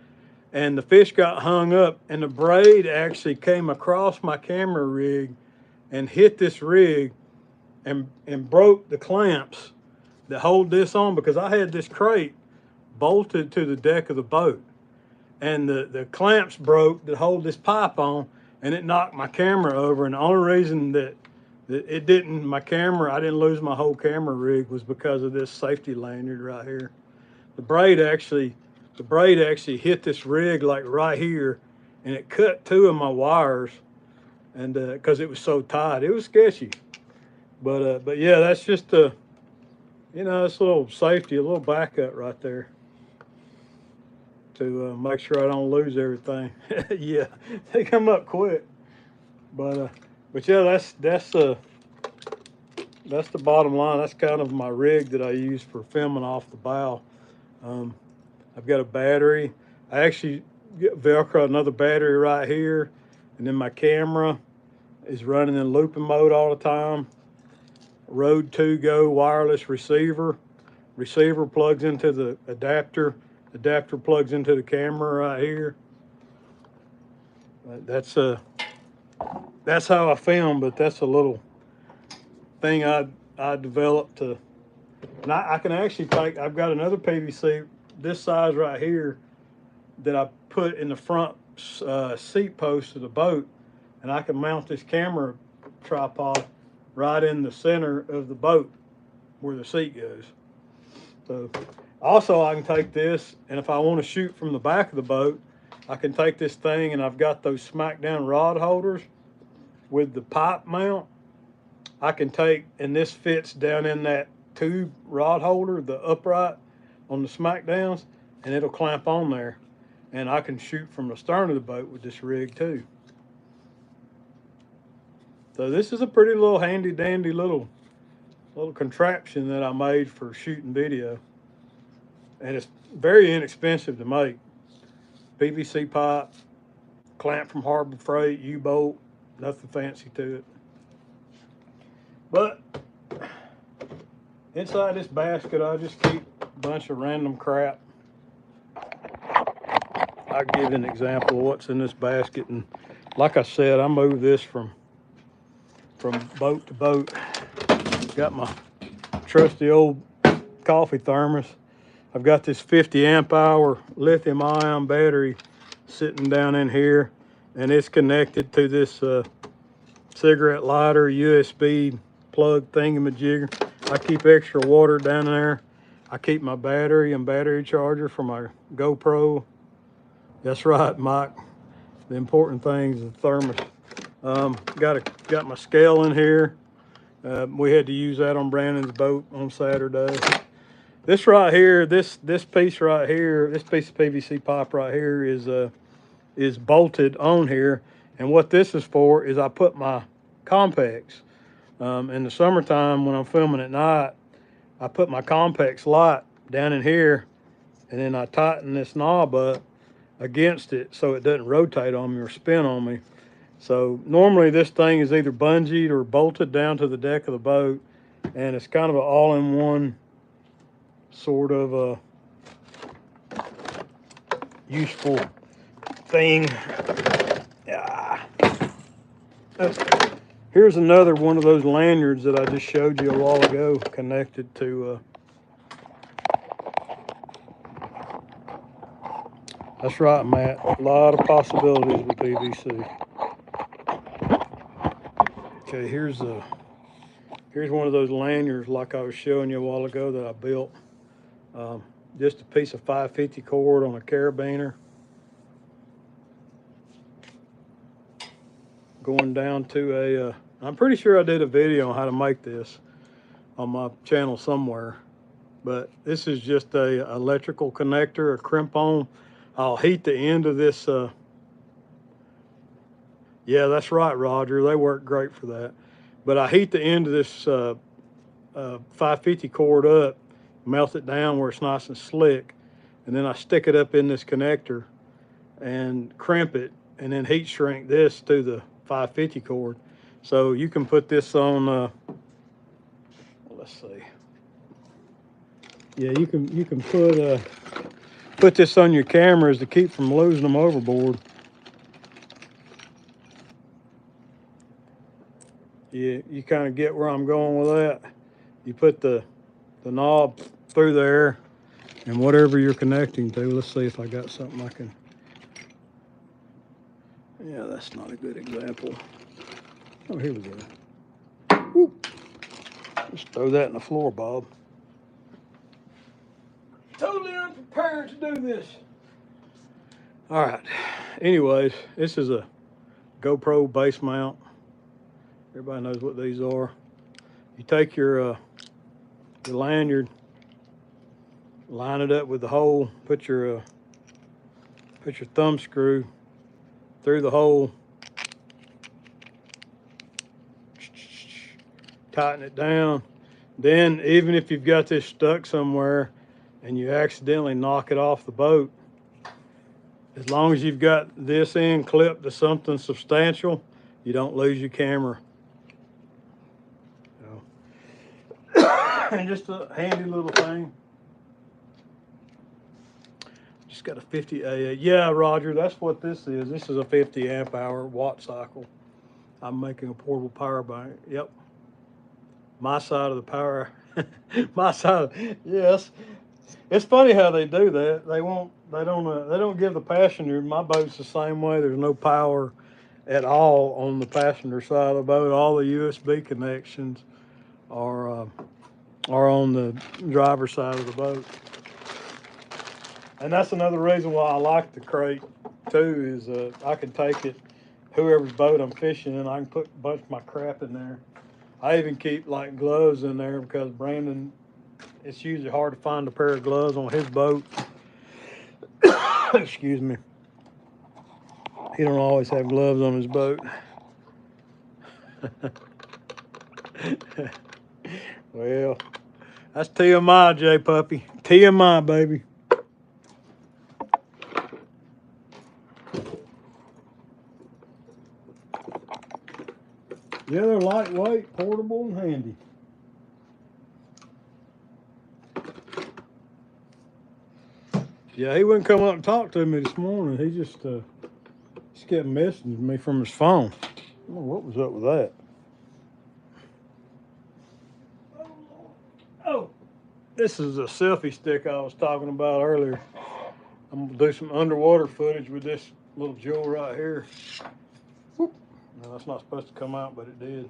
and the fish got hung up, and the braid actually came across my camera rig and hit this rig and broke the clamps that hold this on, because I had this crate bolted to the deck of the boat, and the clamps broke that hold this pipe on, and it knocked my camera over. And the only reason that it didn't, I didn't lose my whole camera rig, was because of this safety lanyard right here. The braid actually hit this rig like right here, and it cut 2 of my wires, and because it was so tight, it was sketchy. But yeah, that's just a, it's a little safety, a little backup right there to make sure I don't lose everything. Yeah, they come up quick. But yeah, that's the bottom line. That's kind of my rig that I use for filming off the bow. Um, I've got a battery. I actually Velcro another battery right here, and then my camera is running in looping mode all the time. Rode 2 Go wireless receiver. Receiver plugs into the adapter. Adapter plugs into the camera right here. That's how I film, but that's a little thing I developed to. And I can actually take. I've got another PVC this size right here that I put in the front seat post of the boat, and I can mount this camera tripod right in the center of the boat where the seat goes. So also I can take this, and if I want to shoot from the back of the boat, I can take this thing, and I've got those smackdown rod holders with the pipe mount. I can take, and this fits down in that tube rod holder, the upright on the smackdowns, and it'll clamp on there. And I can shoot from the stern of the boat with this rig too. So this is a pretty little handy dandy little contraption that I made for shooting video. And it's very inexpensive to make. PVC pipe, clamp from Harbor Freight, U-bolt, nothing fancy to it. But inside this basket, I just keep a bunch of random crap. I'll give you an example of what's in this basket. And like I said, I move this from boat to boat. Got my trusty old coffee thermos. I've got this 50 amp hour lithium ion battery sitting down in here, and it's connected to this cigarette lighter USB plug thingamajigger. I keep extra water down there. I keep my battery and battery charger for my GoPro. That's right, Mike. The important thing is the thermos. Got my scale in here. We had to use that on Brandon's boat on Saturday. This right here, this piece right here, this piece of PVC pipe right here is bolted on here. And what this is for is I put my Compex. In the summertime when I'm filming at night, I put my Compex light down in here, and then I tighten this knob up against it so it doesn't rotate on me or spin on me. So normally this thing is either bungeed or bolted down to the deck of the boat, and it's kind of an all-in-one sort of a useful thing. Yeah. Here's another one of those lanyards that I just showed you a while ago, connected to that's right, Matt. A lot of possibilities with PVC. Okay, here's one of those lanyards like I was showing you a while ago that I built. Just a piece of 550 cord on a carabiner, going down to a I'm pretty sure I did a video on how to make this on my channel somewhere, but this is just a electrical connector, a crimp-on. I'll heat the end of this. Yeah, that's right, Roger. They work great for that. But I heat the end of this 550 cord up, melt it down where it's nice and slick, and then I stick it up in this connector and crimp it, and then heat shrink this to the 550 cord. So you can put this on, let's see. Yeah, you can put this on your cameras to keep from losing them overboard. You kind of get where I'm going with that. You put the knob through there, and whatever you're connecting to, let's see if I got something I can. Yeah, that's not a good example. Oh, here we go. Whoop. Just throw that in the floor, Bob. Totally unprepared to do this. All right. Anyways, this is a GoPro base mount. Everybody knows what these are. You take your lanyard, line it up with the hole, put your thumb screw through the hole, tighten it down. Then even if you've got this stuck somewhere and you accidentally knock it off the boat, as long as you've got this end clipped to something substantial, you don't lose your camera. And just a handy little thing. Just got a 50 AA. Yeah, Roger, that's what this is. This is a 50 amp hour watt cycle. I'm making a portable power bank. Yep. My side of the power. My side. Yes. It's funny how they do that. They don't give the passenger. My boat's the same way. There's no power at all on the passenger side of the boat. All the USB connections are on the driver's side of the boat. And that's another reason why I like the crate too, is I can take it, whoever's boat I'm fishing in, I can put a bunch of my crap in there. I even keep like gloves in there because Brandon, it's usually hard to find a pair of gloves on his boat. Excuse me. He don't always have gloves on his boat. Well, that's TMI, J Puppy. TMI, baby. Yeah, they're lightweight, portable, and handy. Yeah, he wouldn't come up and talk to me this morning. He just kept messaging me from his phone. I don't know what was up with that. Oh, this is a selfie stick I was talking about earlier. I'm gonna do some underwater footage with this little jewel right here. Whoop. No, that's not supposed to come out, but it did.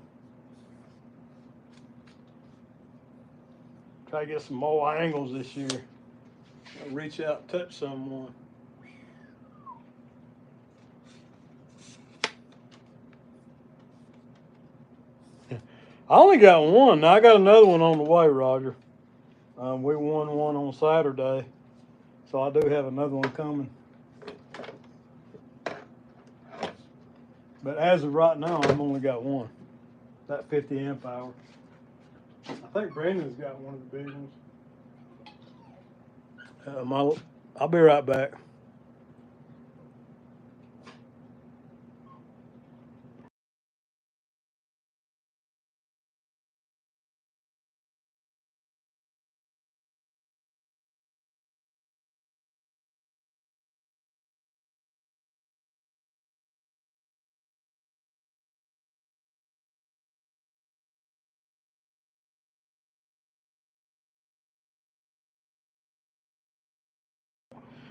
Try to get some more angles this year. I'll reach out and touch someone. I only got one. Now I got another one on the way, Roger. We won one on Saturday, so I do have another one coming. But as of right now, I've only got one. That 50 amp hour. I think Brandon's got one of the big ones. I'll be right back.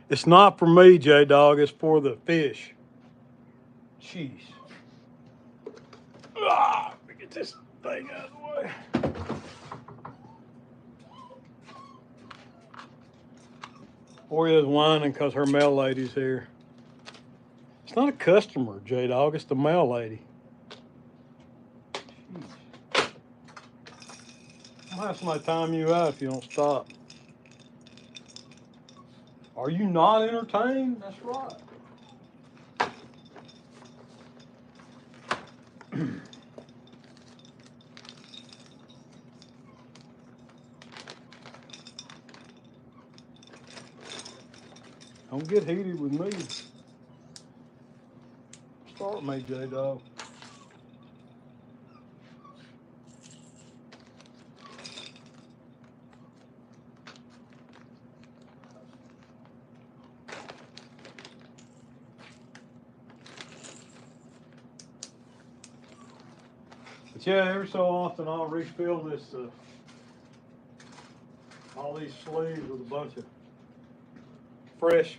It's not for me, J-Dog. It's for the fish. Jeez. Ah, let me get this thing out of the way. Oria's whining because her mail lady's here. It's not a customer, J-Dog. It's the mail lady. Jeez. I'm gonna have somebody time you out if you don't stop. Are you not entertained? That's right. Don't get heated with me. Start me, J-Dog. But yeah, every so often I'll refill this, all these sleeves with a bunch of fresh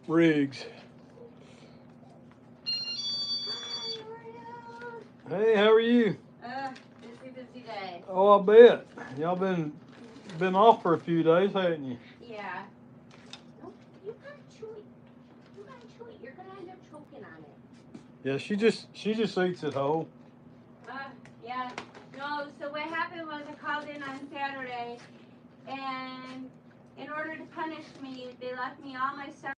rigs. Hey, how are you? Busy day. Oh, I bet. Y'all been off for a few days, haven't you? Yeah. No, you gotta chew it. You gotta chew it. You're gonna end up choking on it. Yeah, she just eats it whole. Yeah. No, so what happened was I called in on Saturday, and in order to punish me, they left me all my stuff.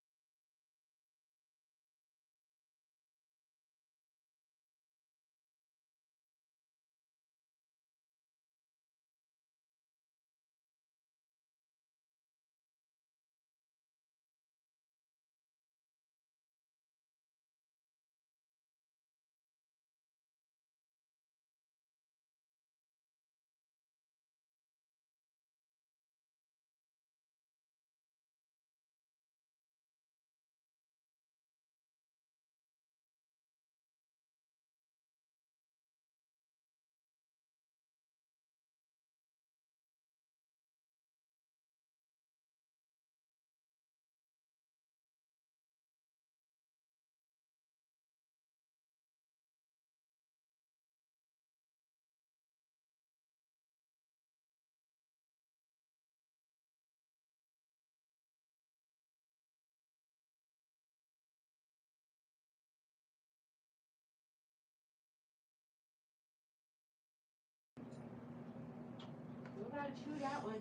gotta chew that one.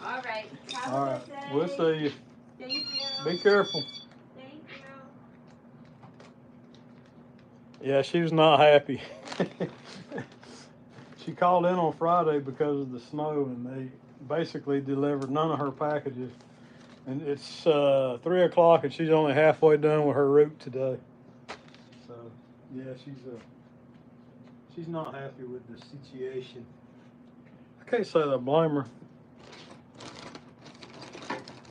All right. Have All a right. good day. We'll see you. Thank you. Be careful. Thank you. Yeah, she was not happy. She called in on Friday because of the snow, and they basically delivered none of her packages. And it's 3 o'clock, and she's only halfway done with her route today. So, yeah, she's not happy with the situation. I can't say that I blame her.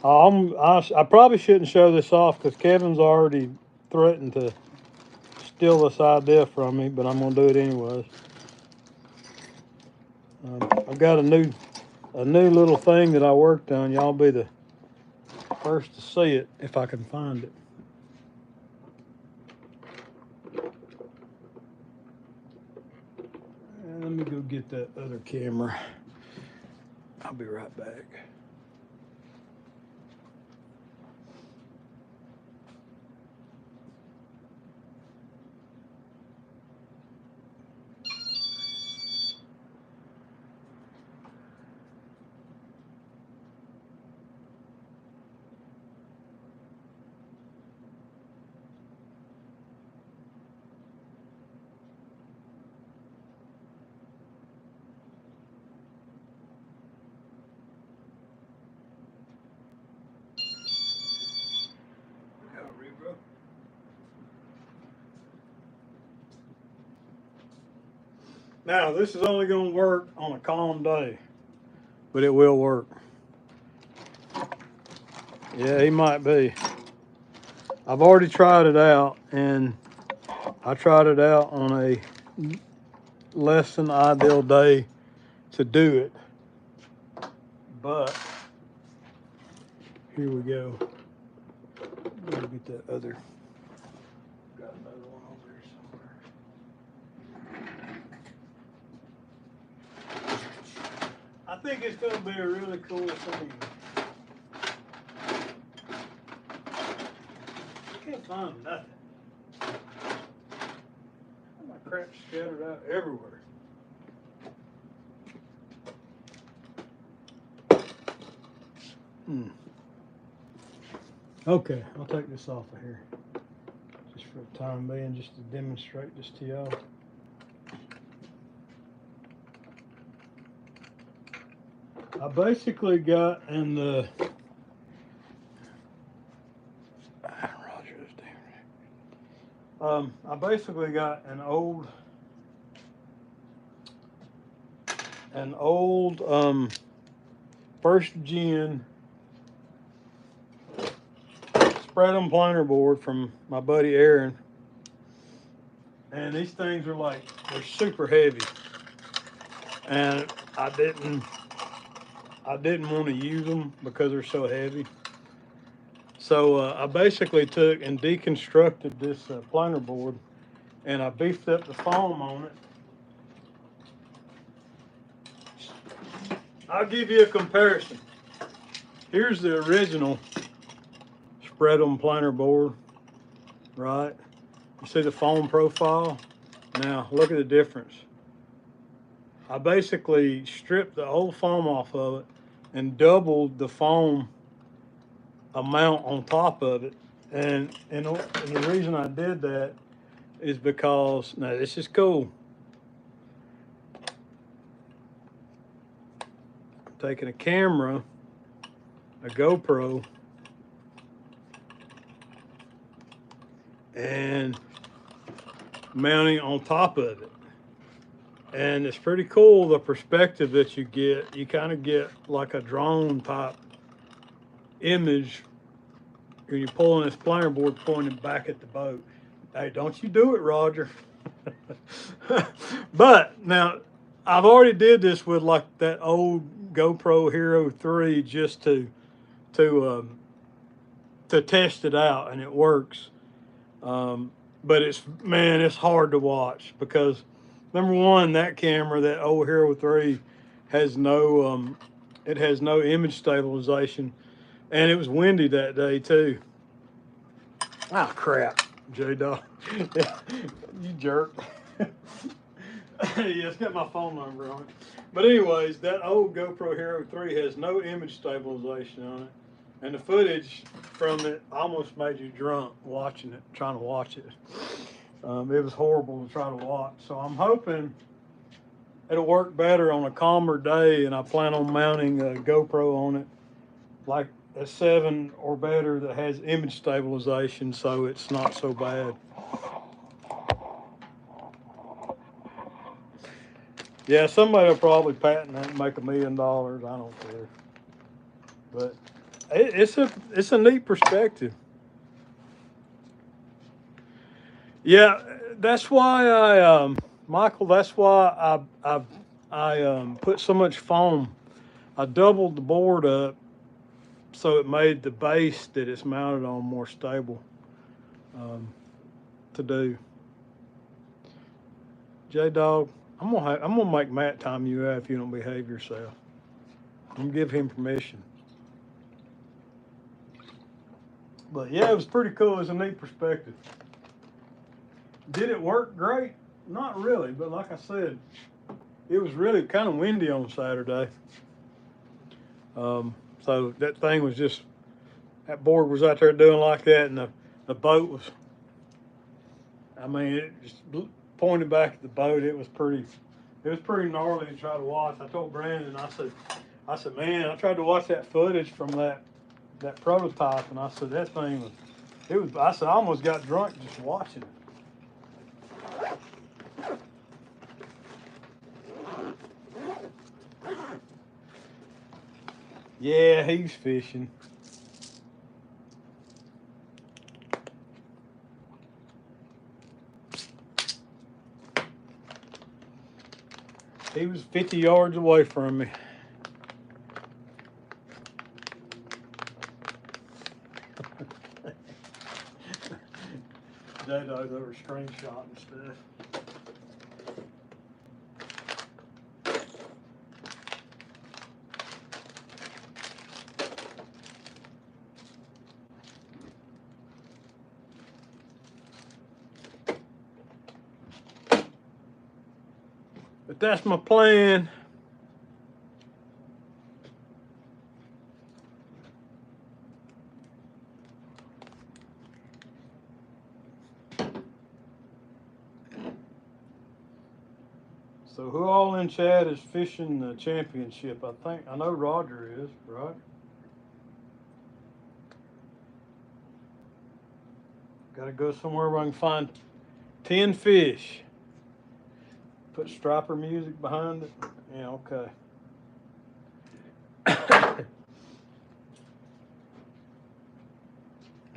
I probably shouldn't show this off because Kevin's already threatened to steal this idea from me, but I'm gonna do it anyways. I've got a new little thing that I worked on. Y'all be the first to see it if I can find it. And let me go get that other camera. I'll be right back. Now, this is only going to work on a calm day, but it will work. Yeah, he might be. I've already tried it out, and I tried it out on a less than ideal day to do it. But here we go. Let me get that other. Got another one over there somewhere. I think it's going to be a really cool thing. I can't find nothing. My crap scattered out everywhere. Okay, I'll take this off of here. Just for the time being, just to demonstrate this to y'all. I basically got in the I basically got an old first gen spread 'em planer board from my buddy Aaron, and these things are like, they're super heavy, and I didn't want to use them because they're so heavy. So I basically took and deconstructed this planer board, and I beefed up the foam on it. I'll give you a comparison. Here's the original spread 'em planer board, right? You see the foam profile? Now look at the difference. I basically stripped the old foam off of it and doubled the foam amount on top of it. And the reason I did that is because, now this is cool. I'm taking a camera, a GoPro, and mounting on top of it. And it's pretty cool, the perspective that you get. You kind of get like a drone type image when you're pulling this planer board pointed back at the boat. Hey, don't you do it, Roger. But now, I've already did this with like that old GoPro Hero 3 just to test it out, and it works. But it's hard to watch because, number one, that camera, that old Hero 3, has no image stabilization, and it was windy that day too. Oh crap, J-Dog. You jerk. Yeah, it's got my phone number on it. But anyways, that old GoPro Hero 3 has no image stabilization on it. And the footage from it almost made you drunk watching it, trying to watch it. It was horrible to try to watch. So I'm hoping it'll work better on a calmer day, and I plan on mounting a GoPro on it, like a 7 or better that has image stabilization, so it's not so bad. Yeah, somebody will probably patent that and make $1 million. I don't care, but it's a neat perspective. Yeah, that's why Michael. That's why I put so much foam. I doubled the board up so it made the base that it's mounted on more stable to do. J Dog, I'm gonna make Matt time you out if you don't behave yourself. I'm gonna give him permission. But yeah, it was pretty cool. It was a neat perspective. Did it work great? Not really, but like I said, it was really kind of windy on Saturday. So that thing was just, that board was out there doing like that, and the boat was, I mean, it just pointed back at the boat. It was pretty gnarly to try to watch. I told Brandon, I said, man, I tried to watch that footage from that prototype, and I said, that thing was, I said, I almost got drunk just watching it. Yeah, he's fishing. He was 50 yards away from me. J-Dog's over screenshotting stuff. But that's my plan. So who all in chat is fishing the championship? I know Roger is, right? Gotta go somewhere where I can find 10 fish. Put striper music behind it. Yeah, okay. I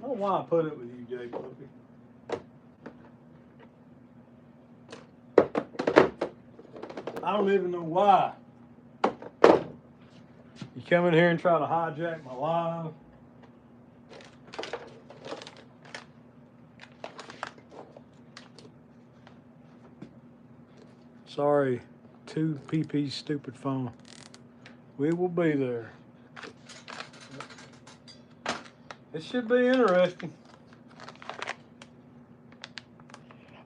don't know why I put it with you, Jay Puppy. I don't even know why. You come in here and try to hijack my live. Sorry, 2PP stupid phone. We will be there. It should be interesting.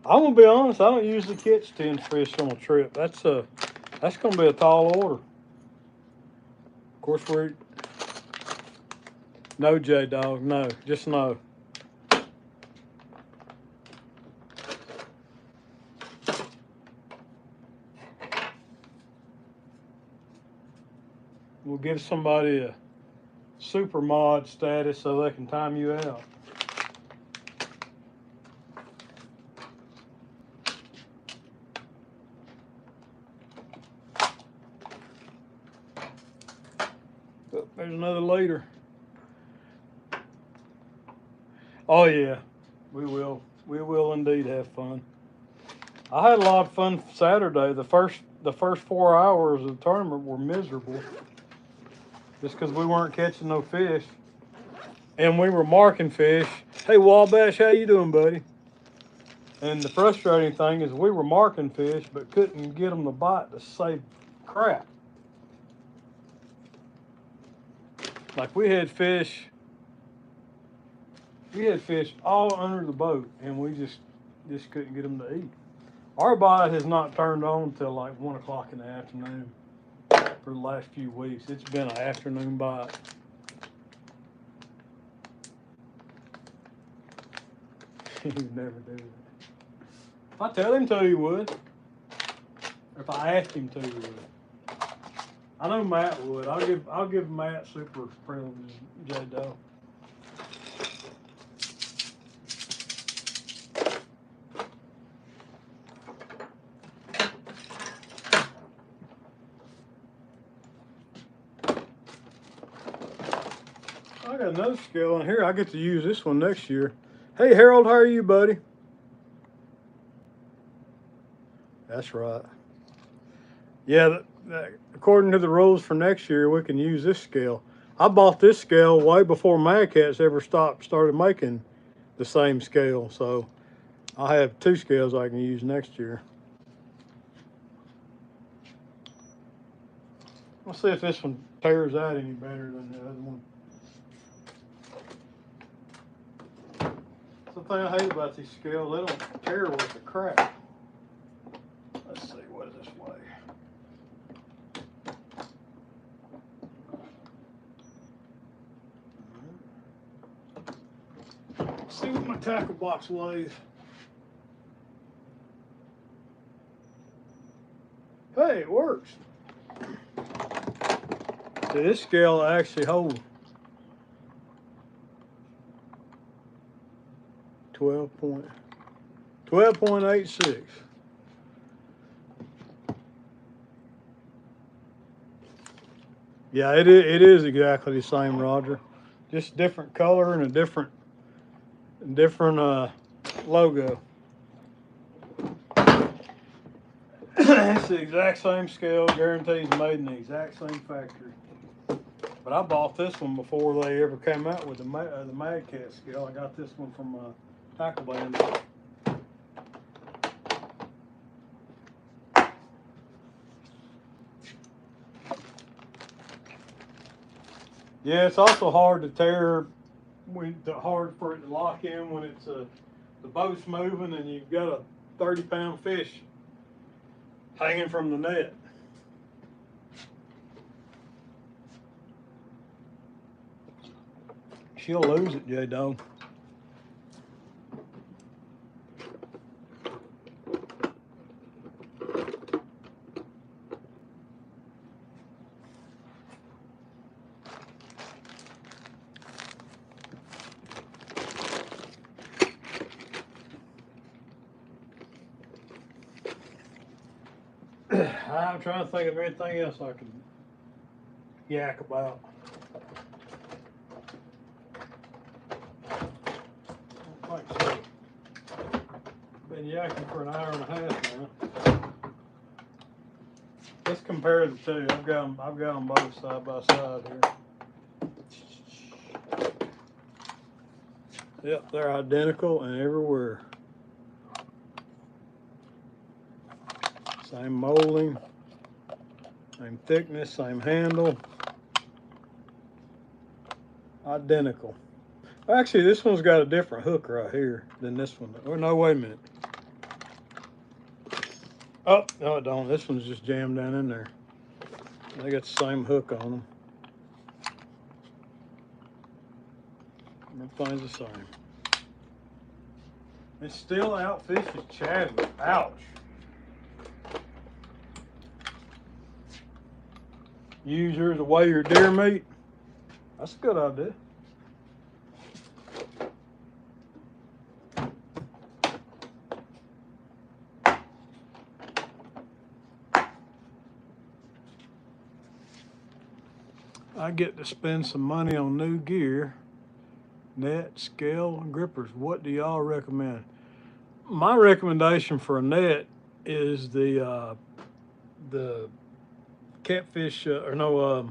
I'm gonna be honest, I don't usually catch 10 fish on a trip. That's gonna be a tall order. Of course, no, J Dog, no, just no. We'll give somebody a super mod status so they can time you out. Oh, there's another leader. Oh yeah, we will. We will indeed have fun. I had a lot of fun Saturday. The first 4 hours of the tournament were miserable, just because we weren't catching no fish, and we were marking fish. Hey Wabash, how you doing, buddy? And the frustrating thing is we were marking fish, but couldn't get them to bite to save crap. Like we had fish all under the boat, and we just couldn't get them to eat. Our bite has not turned on until like 1 o'clock in the afternoon. for the last few weeks. It's been an afternoon bite. He'd never do that. If I tell him to, he would. Or if I asked him to, he would. I know Matt would. I'll give Matt super privileges, J Doe. I got another scale on here. I get to use this one next year. Hey Harold, how are you, buddy? That's right. Yeah, according to the rules for next year, we can use this scale. I bought this scale way before Mad Catz ever started making the same scale, so I have 2 scales I can use next year. Let's see if this one tears out any better than the other one. That's the thing I hate about these scales, they don't tear worth the crap. Let's see, what does this weigh? Let's see what my tackle box weighs. Hey, it works. See, this scale actually holds 12.86. Yeah, it is exactly the same, Roger. Just different color and a different logo. It's the exact same scale, guarantees made in the exact same factory. But I bought this one before they ever came out with the Mad Catz scale. I got this one from Tackle Band. Yeah, it's also hard to tear, hard for it to lock in when it's the boat's moving and you've got a 30-pound fish hanging from the net. She'll lose it, J-Dog. I'm trying to think of anything else I can yak about. I don't think so. Been yakking for an hour and a half now. Let's compare the two. I've got them both side by side here. Yep, they're identical and everywhere. Same molding, same thickness, same handle. Identical. Actually, this one's got a different hook right here than this one. Oh, no, wait a minute. Oh, no, it don't. This one's just jammed down in there. They got the same hook on them. Everything's the same. It still outfishes Chadwick. Ouch. Use yours to weigh your deer meat. That's a good idea. I get to spend some money on new gear, net, scale, and grippers. What do y'all recommend? My recommendation for a net is the catfish, the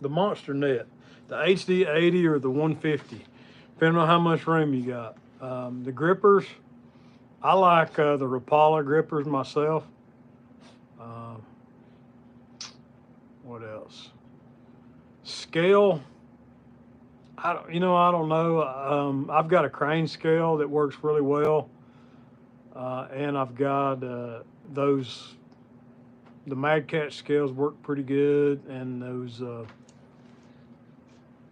monster net, the HD 80 or the 150, depending on how much room you got. The grippers, I like the Rapala grippers myself. What else? Scale, I don't know. I've got a crane scale that works really well, and I've got those the Mad Catch scales work pretty good, and those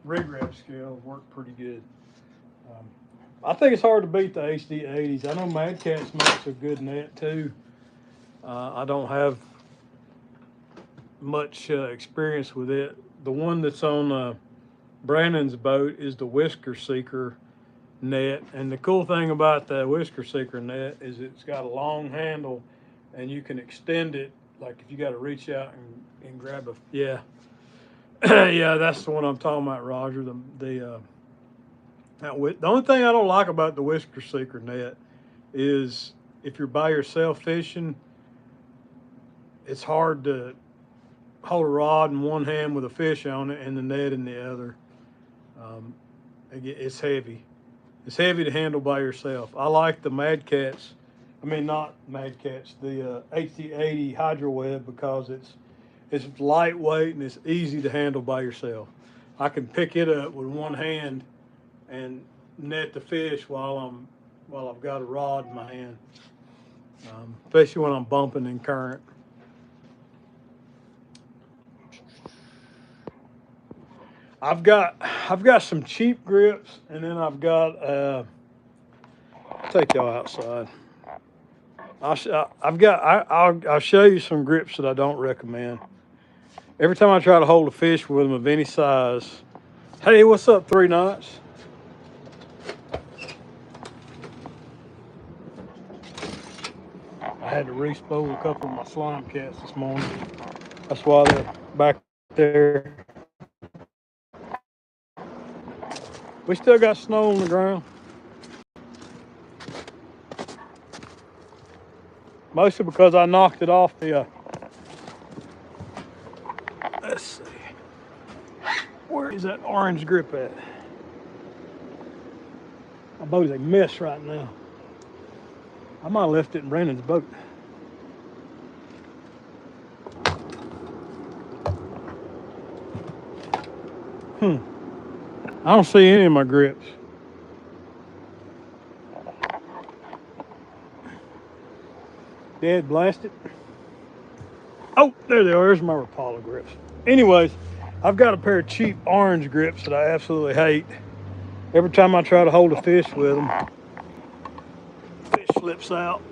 rig wrap scales work pretty good. Um, I think it's hard to beat the HD80s. I know Mad Catch makes a good net too. I don't have much experience with it. The one that's on Brandon's boat is the Whisker Seeker net, and the cool thing about the Whisker Seeker net is it's got a long handle, and you can extend it. Like if you got to reach out and grab a yeah, that's the one I'm talking about, Roger. The only thing I don't like about the Whisker Seeker net is if you're by yourself fishing, it's hard to hold a rod in one hand with a fish on it and the net in the other. Um, it's heavy. It's heavy to handle by yourself. I like the Mad Cats. I mean, not Mad Cats, the HD80 Hydro Web, because it's lightweight and it's easy to handle by yourself. I can pick it up with one hand and net the fish while I've got a rod in my hand, especially when I'm bumping in current. I've got some cheap grips, and then I've got I'll take y'all outside. I'll show you some grips that I don't recommend. Every time I try to hold a fish with them of any size, hey, what's up, 3 knots? I had to re-spole a couple of my slime cats this morning. That's why they're back there. We still got snow on the ground. Mostly because I knocked it off the, let's see. Where is that orange grip at? My boat is a mess right now. I might have left it in Brandon's boat. I don't see any of my grips. Dead blasted. Oh, there they are. There's my Rapala grips. Anyways, I've got a pair of cheap orange grips that I absolutely hate. Every time I try to hold a fish with them, fish slips out.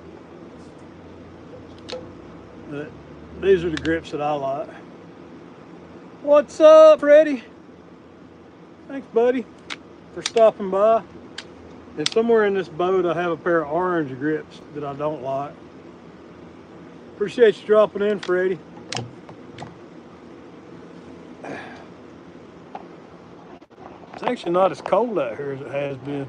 But these are the grips that I like. What's up, Freddie? Thanks, buddy, for stopping by. And somewhere in this boat, I have a pair of orange grips that I don't like. Appreciate you dropping in, Freddie. It's actually not as cold out here as it has been.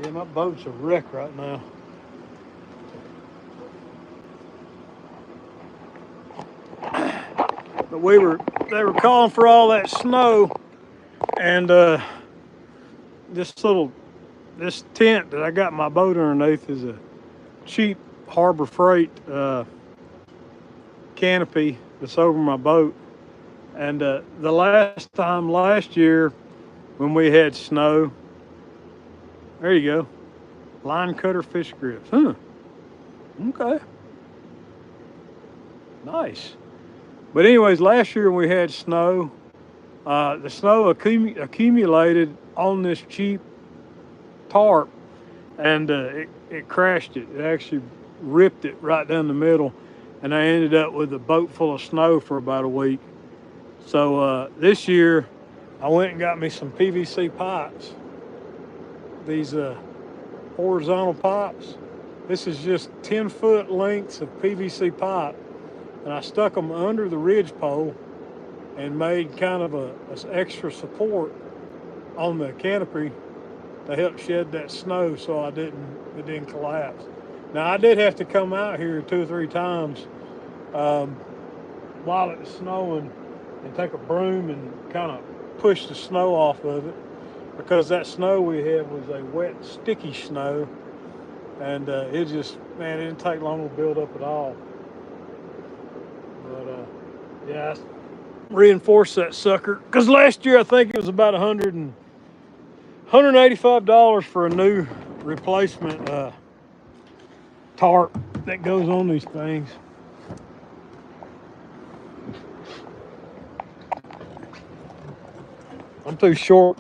Yeah, my boat's a wreck right now. But they were calling for all that snow, and this tent that I got my boat underneath is a cheap Harbor Freight canopy that's over my boat. And the last year when we had snow, there you go, line cutter fish grips. Okay, nice. But anyways, last year when we had snow, the snow accumulated on this cheap tarp, and it crashed it. It actually ripped it right down the middle, and I ended up with a boat full of snow for about a week. So this year, I went and got me some PVC pipes. These horizontal pipes. This is just 10-foot lengths of PVC pipe, and I stuck them under the ridge pole and made kind of an extra support on the canopy to help shed that snow so it didn't collapse. Now I did have to come out here 2 or 3 times while it was snowing and take a broom and kind of push the snow off of it, because that snow we had was a wet, sticky snow, and it didn't take long to build up at all. But yeah, reinforce that sucker. Because last year I think it was about $185 for a new replacement tarp that goes on these things. I'm too short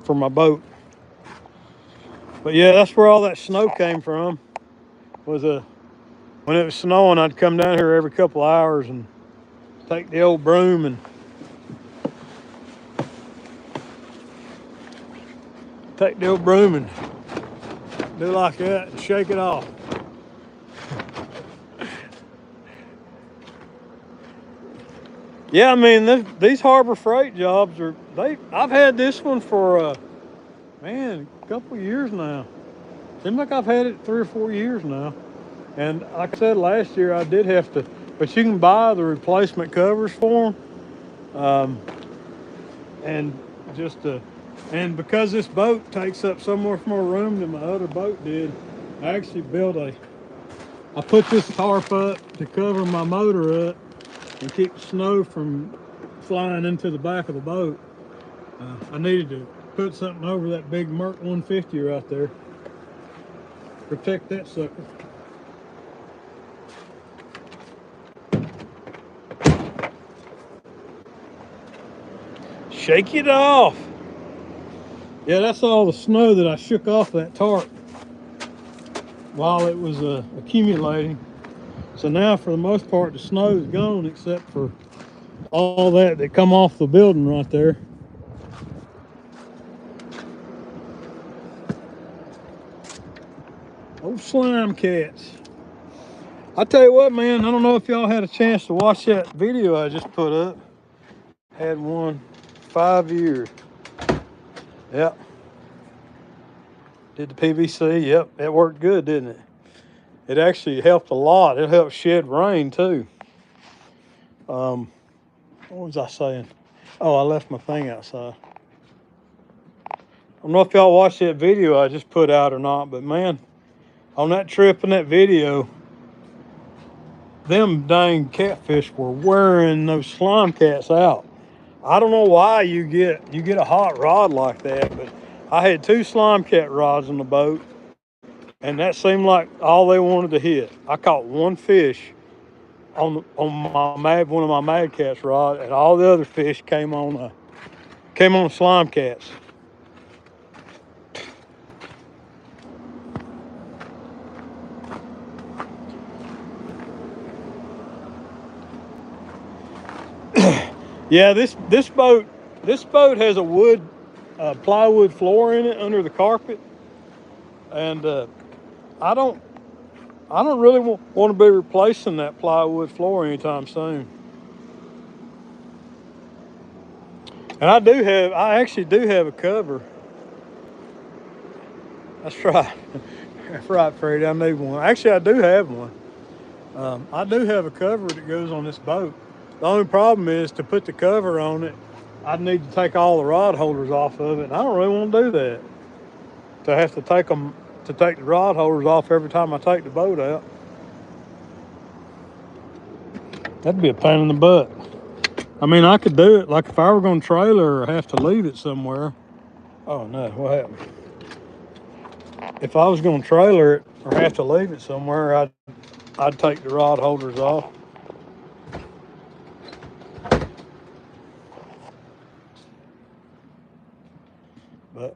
for my boat. But yeah, that's where all that snow came from. Was when it was snowing, I'd come down here every couple hours and take the old broom and do like that and shake it off. Yeah, I mean these Harbor Freight jobs I've had this one for man, a couple of years now. Seems like I've had it 3 or 4 years now. And like I said, last year I did have to, but you can buy the replacement covers for them. And just and because this boat takes up so much more room than my other boat did, I actually I put this tarp up to cover my motor up and keep the snow from flying into the back of the boat. I needed to put something over that big Merc 150 right there. Protect that sucker. Shake it off. Yeah, that's all the snow that I shook off that tarp while it was accumulating. So now for the most part the snow is gone except for all that come off the building right there. Oh, slime cats. I tell you what, man, I don't know if y'all had a chance to watch that video I just put up. Had one 5 years. Yep. Did the PVC. Yep, it worked good, didn't it? It actually helped a lot. It helped shed rain too. What was I saying? Oh, I left my thing outside. I don't know if y'all watched that video I just put out or not, but man, on that trip in that video, them dang catfish were wearing those slime cats out. I don't know why you get a hot rod like that, but I had 2 slime cat rods on the boat, and that seemed like all they wanted to hit. I caught 1 fish on one of my Mad Cats rod, and all the other fish came on the slime cats. Yeah, this boat has a plywood floor in it under the carpet, and I don't really want to be replacing that plywood floor anytime soon. And I actually do have a cover. That's right. That's right, Freddie. I need one. Actually, I do have one. I do have a cover that goes on this boat. The only problem is to put the cover on it, I'd need to take all the rod holders off of it, and I don't really want to do that. To have to take the rod holders off every time I take the boat out. That'd be a pain in the butt. I mean, I could do it, like if I were going to trailer or have to leave it somewhere. Oh no, what happened? If I was going to trailer it or have to leave it somewhere, I'd take the rod holders off. But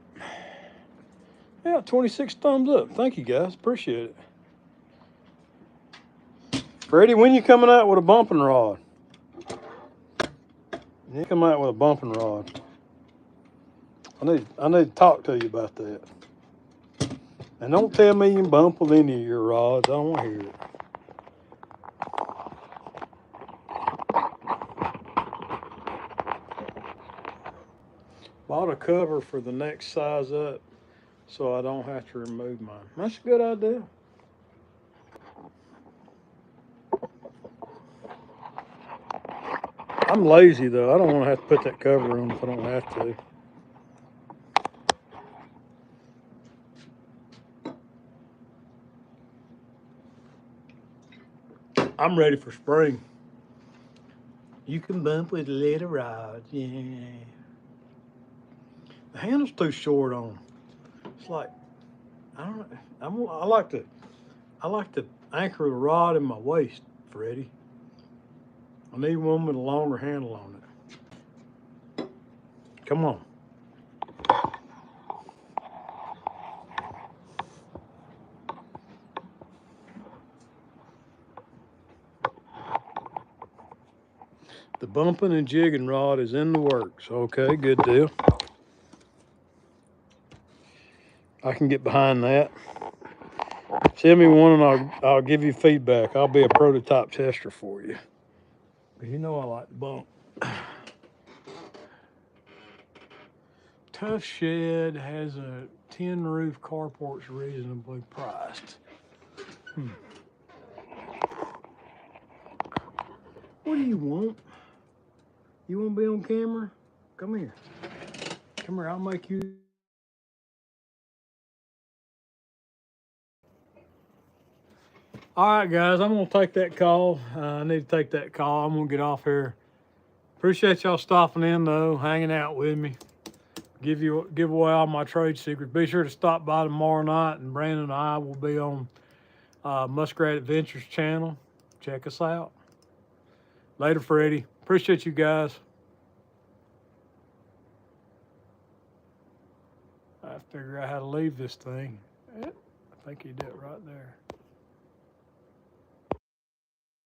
yeah, 26 thumbs up. Thank you guys, appreciate it. Freddie, when you coming out with a bumping rod? You come out with a bumping rod. I need to talk to you about that. And don't tell me you can bump with any of your rods. I don't want to hear it. Bought a cover for the next size up so I don't have to remove mine. That's a good idea. I'm lazy though. I don't want to have to put that cover on if I don't have to. I'm ready for spring. You can bump with a little rod, yeah. The handle's too short on 'em. It's like, I don't know. I like to anchor the rod in my waist, Freddie. I need one with a longer handle on it. Come on. The bumping and jigging rod is in the works. Okay, good deal. I can get behind that. Send me one and I'll give you feedback. I'll be a prototype tester for you. You know I like to bump. Tough Shed has a tin roof carport's reasonably priced. What do you want? You want to be on camera? Come here. Come here, I'll make you. All right, guys, I'm going to take that call. I need to take that call. I'm going to get off here. Appreciate y'all stopping in, though, hanging out with me. Give away all my trade secrets. Be sure to stop by tomorrow night, and Brandon and I will be on Muskrat Adventures channel. Check us out. Later, Freddie. Appreciate you guys. I have to figure out how to leave this thing. I think he did it right there.